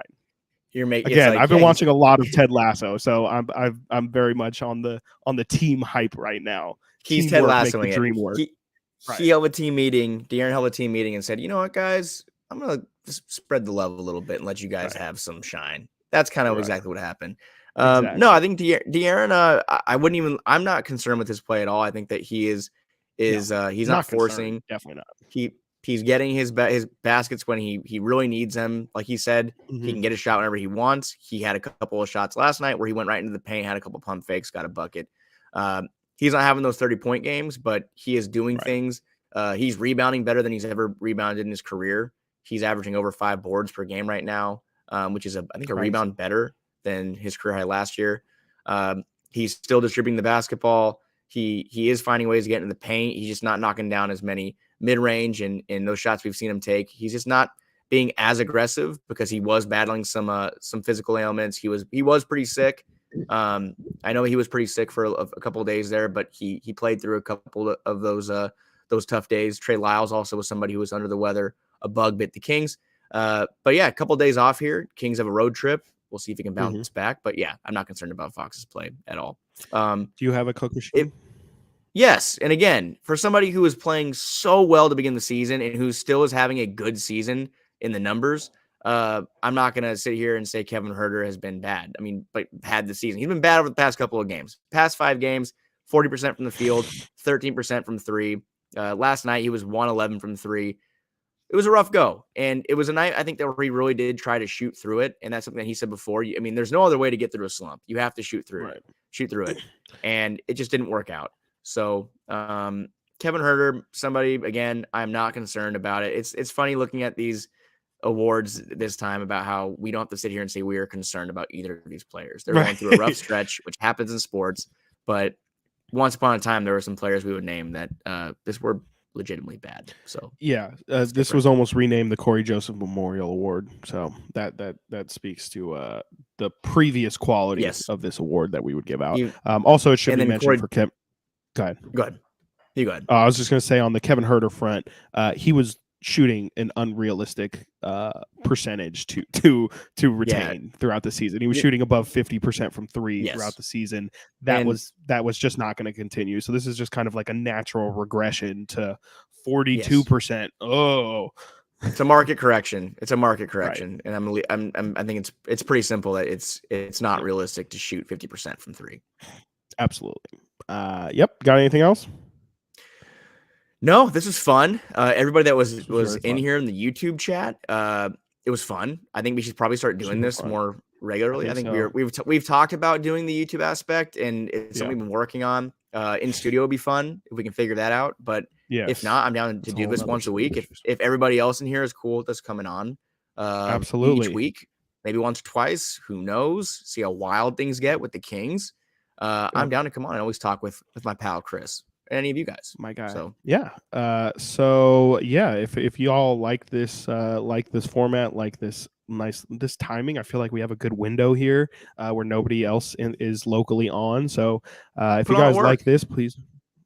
[SPEAKER 1] I've been watching a lot of Ted Lasso, so I'm very much on the team hype right now.
[SPEAKER 2] He's Ted Lassoing it. Dream work. He held a team meeting. De'Aaron held a team meeting and said, "You know what, guys? I'm gonna just spread the love a little bit and let you guys have some shine." That's kind of exactly what happened. Exactly. No, I think De'Aaron. I wouldn't even. I'm not concerned with his play at all. I think that he's not forcing.
[SPEAKER 1] Definitely not.
[SPEAKER 2] He's getting his baskets when he really needs them. Like he said, he can get a shot whenever he wants. He had a couple of shots last night where he went right into the paint, had a couple pump fakes, got a bucket. He's not having those 30-point games, but he is doing things. He's rebounding better than he's ever rebounded in his career. He's averaging over 5 boards per game right now, which is, I think, a rebound better than his career high last year. He's still distributing the basketball. He is finding ways to get into the paint. He's just not knocking down as many mid-range and those shots we've seen him take. He's just not being as aggressive because he was battling some physical ailments. He was pretty sick. I know he was pretty sick for a couple of days there, but he played through a couple of those tough days. Trey Lyles also was somebody who was under the weather. A bug bit the Kings. But yeah, a couple of days off here. Kings have a road trip. We'll see if he can bounce back. But yeah, I'm not concerned about Fox's play at all.
[SPEAKER 1] Do you have a Coke machine?
[SPEAKER 2] Yes. And again, for somebody who was playing so well to begin the season and who still is having a good season in the numbers, I'm not going to sit here and say Kevin Huerter has been bad. I mean, but had the season. He's been bad over the past couple of games. Past 5 games, 40% from the field, 13% from 3. Last night, he was 1-11 from 3. It was a rough go. And it was a night, I think, that he really did try to shoot through it. And that's something that he said before. I mean, there's no other way to get through a slump. You have to shoot through it. And it just didn't work out. So Kevin Huerter, somebody, again, I'm not concerned about it. It's funny looking at these awards this time about how we don't have to sit here and say we are concerned about either of these players. They're going through a rough stretch, which happens in sports. But once upon a time, there were some players we would name that this were legitimately bad. So
[SPEAKER 1] yeah, this was almost renamed the Corey Joseph Memorial Award. So that speaks to the previous quality of this award that we would give out. Also, it should be mentioned for Kevin. Go ahead.
[SPEAKER 2] You go ahead.
[SPEAKER 1] I was just going to say on the Kevin Huerter front, he was shooting an unrealistic percentage to retain throughout the season. He was shooting above 50% from 3 throughout the season. That was just not going to continue. So this is just kind of like a natural regression to 42%. Oh,
[SPEAKER 2] it's a market correction. And I think it's pretty simple that it's not realistic to shoot 50% from 3.
[SPEAKER 1] Absolutely. Yep. Got anything else?
[SPEAKER 2] No, this was fun. Everybody that was in here in the YouTube chat, it was fun. I think we should probably start doing this more regularly. I think we've talked about doing the YouTube aspect, and it's something we've been working on. In studio would be fun if we can figure that out. But if not, I'm down to do this once a week. If everybody else in here is cool with us coming on,
[SPEAKER 1] absolutely
[SPEAKER 2] each week, maybe once or twice. Who knows? See how wild things get with the Kings. I'm down to come on and always talk with my pal Chris. Any of you guys,
[SPEAKER 1] my guy.
[SPEAKER 2] So
[SPEAKER 1] if y'all like this format, like this timing, I feel like we have a good window here where nobody else is locally on. So if you guys like this, please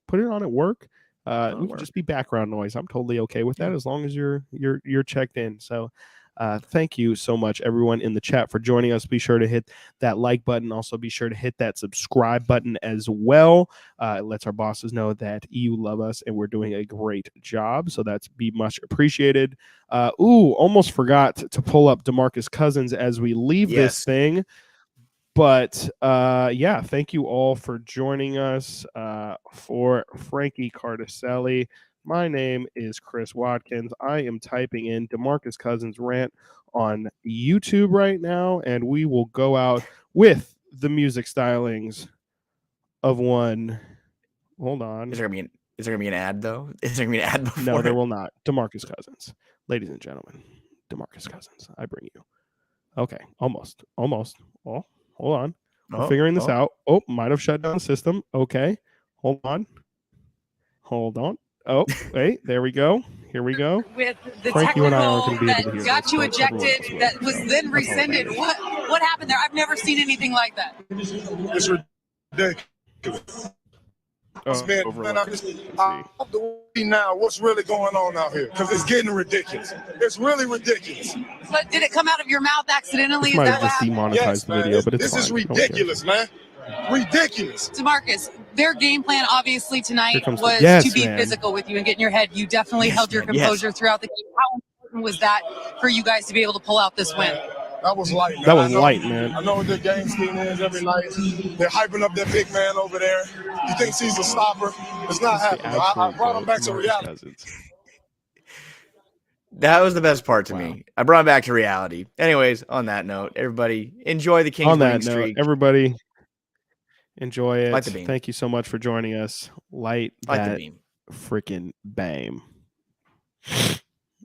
[SPEAKER 1] put it on at work. We can just be background noise. I'm totally okay with that as long as you're checked in. So thank you so much, everyone in the chat, for joining us. Be sure to hit that like button. Also, be sure to hit that subscribe button as well. It lets our bosses know that you love us and we're doing a great job. So that's be much appreciated. Almost forgot to pull up DeMarcus Cousins as we leave this thing. But thank you all for joining us. For Frankie Cartoscelli, my name is Chris Watkins. I am typing in DeMarcus Cousins rant on YouTube right now, and we will go out with the music stylings of one. Hold on.
[SPEAKER 2] Is there gonna be an ad though? Is there gonna be an ad before?
[SPEAKER 1] No, there will not. DeMarcus Cousins, ladies and gentlemen, DeMarcus Cousins. I bring you Okay, almost. Oh, hold on. We're
[SPEAKER 2] Oh,
[SPEAKER 1] figuring this
[SPEAKER 2] oh.
[SPEAKER 1] out. Oh, might have shut down the system. Okay, hold on. Oh, wait, there we go. Here we go.
[SPEAKER 3] With the
[SPEAKER 1] Frank, you and I aren't
[SPEAKER 3] technical
[SPEAKER 1] going to be able to
[SPEAKER 3] that
[SPEAKER 1] hear
[SPEAKER 3] got
[SPEAKER 1] this,
[SPEAKER 3] you
[SPEAKER 1] but everyone
[SPEAKER 3] ejected,
[SPEAKER 1] else will,
[SPEAKER 3] that was
[SPEAKER 1] so
[SPEAKER 3] then
[SPEAKER 1] that's all that
[SPEAKER 3] rescinded.
[SPEAKER 1] matters.
[SPEAKER 3] What happened there? I've never seen anything like that.
[SPEAKER 4] It's ridiculous.
[SPEAKER 1] Oh,
[SPEAKER 4] Man,
[SPEAKER 1] overlook.
[SPEAKER 4] I'm just now what's really going on out here because it's getting ridiculous. It's really ridiculous.
[SPEAKER 3] But did it come out of your mouth accidentally?
[SPEAKER 1] This
[SPEAKER 3] Is
[SPEAKER 1] might
[SPEAKER 3] that
[SPEAKER 1] have
[SPEAKER 3] what
[SPEAKER 1] just
[SPEAKER 3] happened?
[SPEAKER 1] demonetized the video, but it's
[SPEAKER 4] this
[SPEAKER 1] fine.
[SPEAKER 4] is
[SPEAKER 1] No one cares.
[SPEAKER 4] ridiculous, man. Ridiculous.
[SPEAKER 3] DeMarcus, their game plan obviously tonight
[SPEAKER 1] comes the-
[SPEAKER 3] was
[SPEAKER 1] Yes,
[SPEAKER 3] to be
[SPEAKER 1] man.
[SPEAKER 3] physical with you and get in your head. You definitely
[SPEAKER 2] Yes,
[SPEAKER 3] held your
[SPEAKER 2] man, yes.
[SPEAKER 3] composure throughout the game. How important was that for you guys to be able to pull out this win?
[SPEAKER 4] That was light, man.
[SPEAKER 1] That was
[SPEAKER 4] I know-
[SPEAKER 1] light, man.
[SPEAKER 4] I know what their game scheme is every night. They're hyping up that big man over there. He thinks he's a stopper. It's not
[SPEAKER 1] Just the
[SPEAKER 4] happening. I
[SPEAKER 1] absolute
[SPEAKER 4] brought him
[SPEAKER 1] goat,
[SPEAKER 4] back to
[SPEAKER 1] DeMarcus
[SPEAKER 4] reality.
[SPEAKER 1] Cousins.
[SPEAKER 2] That was the best part to
[SPEAKER 1] Wow.
[SPEAKER 2] me. I brought him back to reality. Anyways, on that note, everybody enjoy the Kings
[SPEAKER 1] On
[SPEAKER 2] winning
[SPEAKER 1] that note,
[SPEAKER 2] streak.
[SPEAKER 1] everybody enjoy it.
[SPEAKER 2] Light the beam.
[SPEAKER 1] Thank you so much for joining us. Light
[SPEAKER 2] Light the
[SPEAKER 1] that
[SPEAKER 2] beam.
[SPEAKER 1] freaking beam.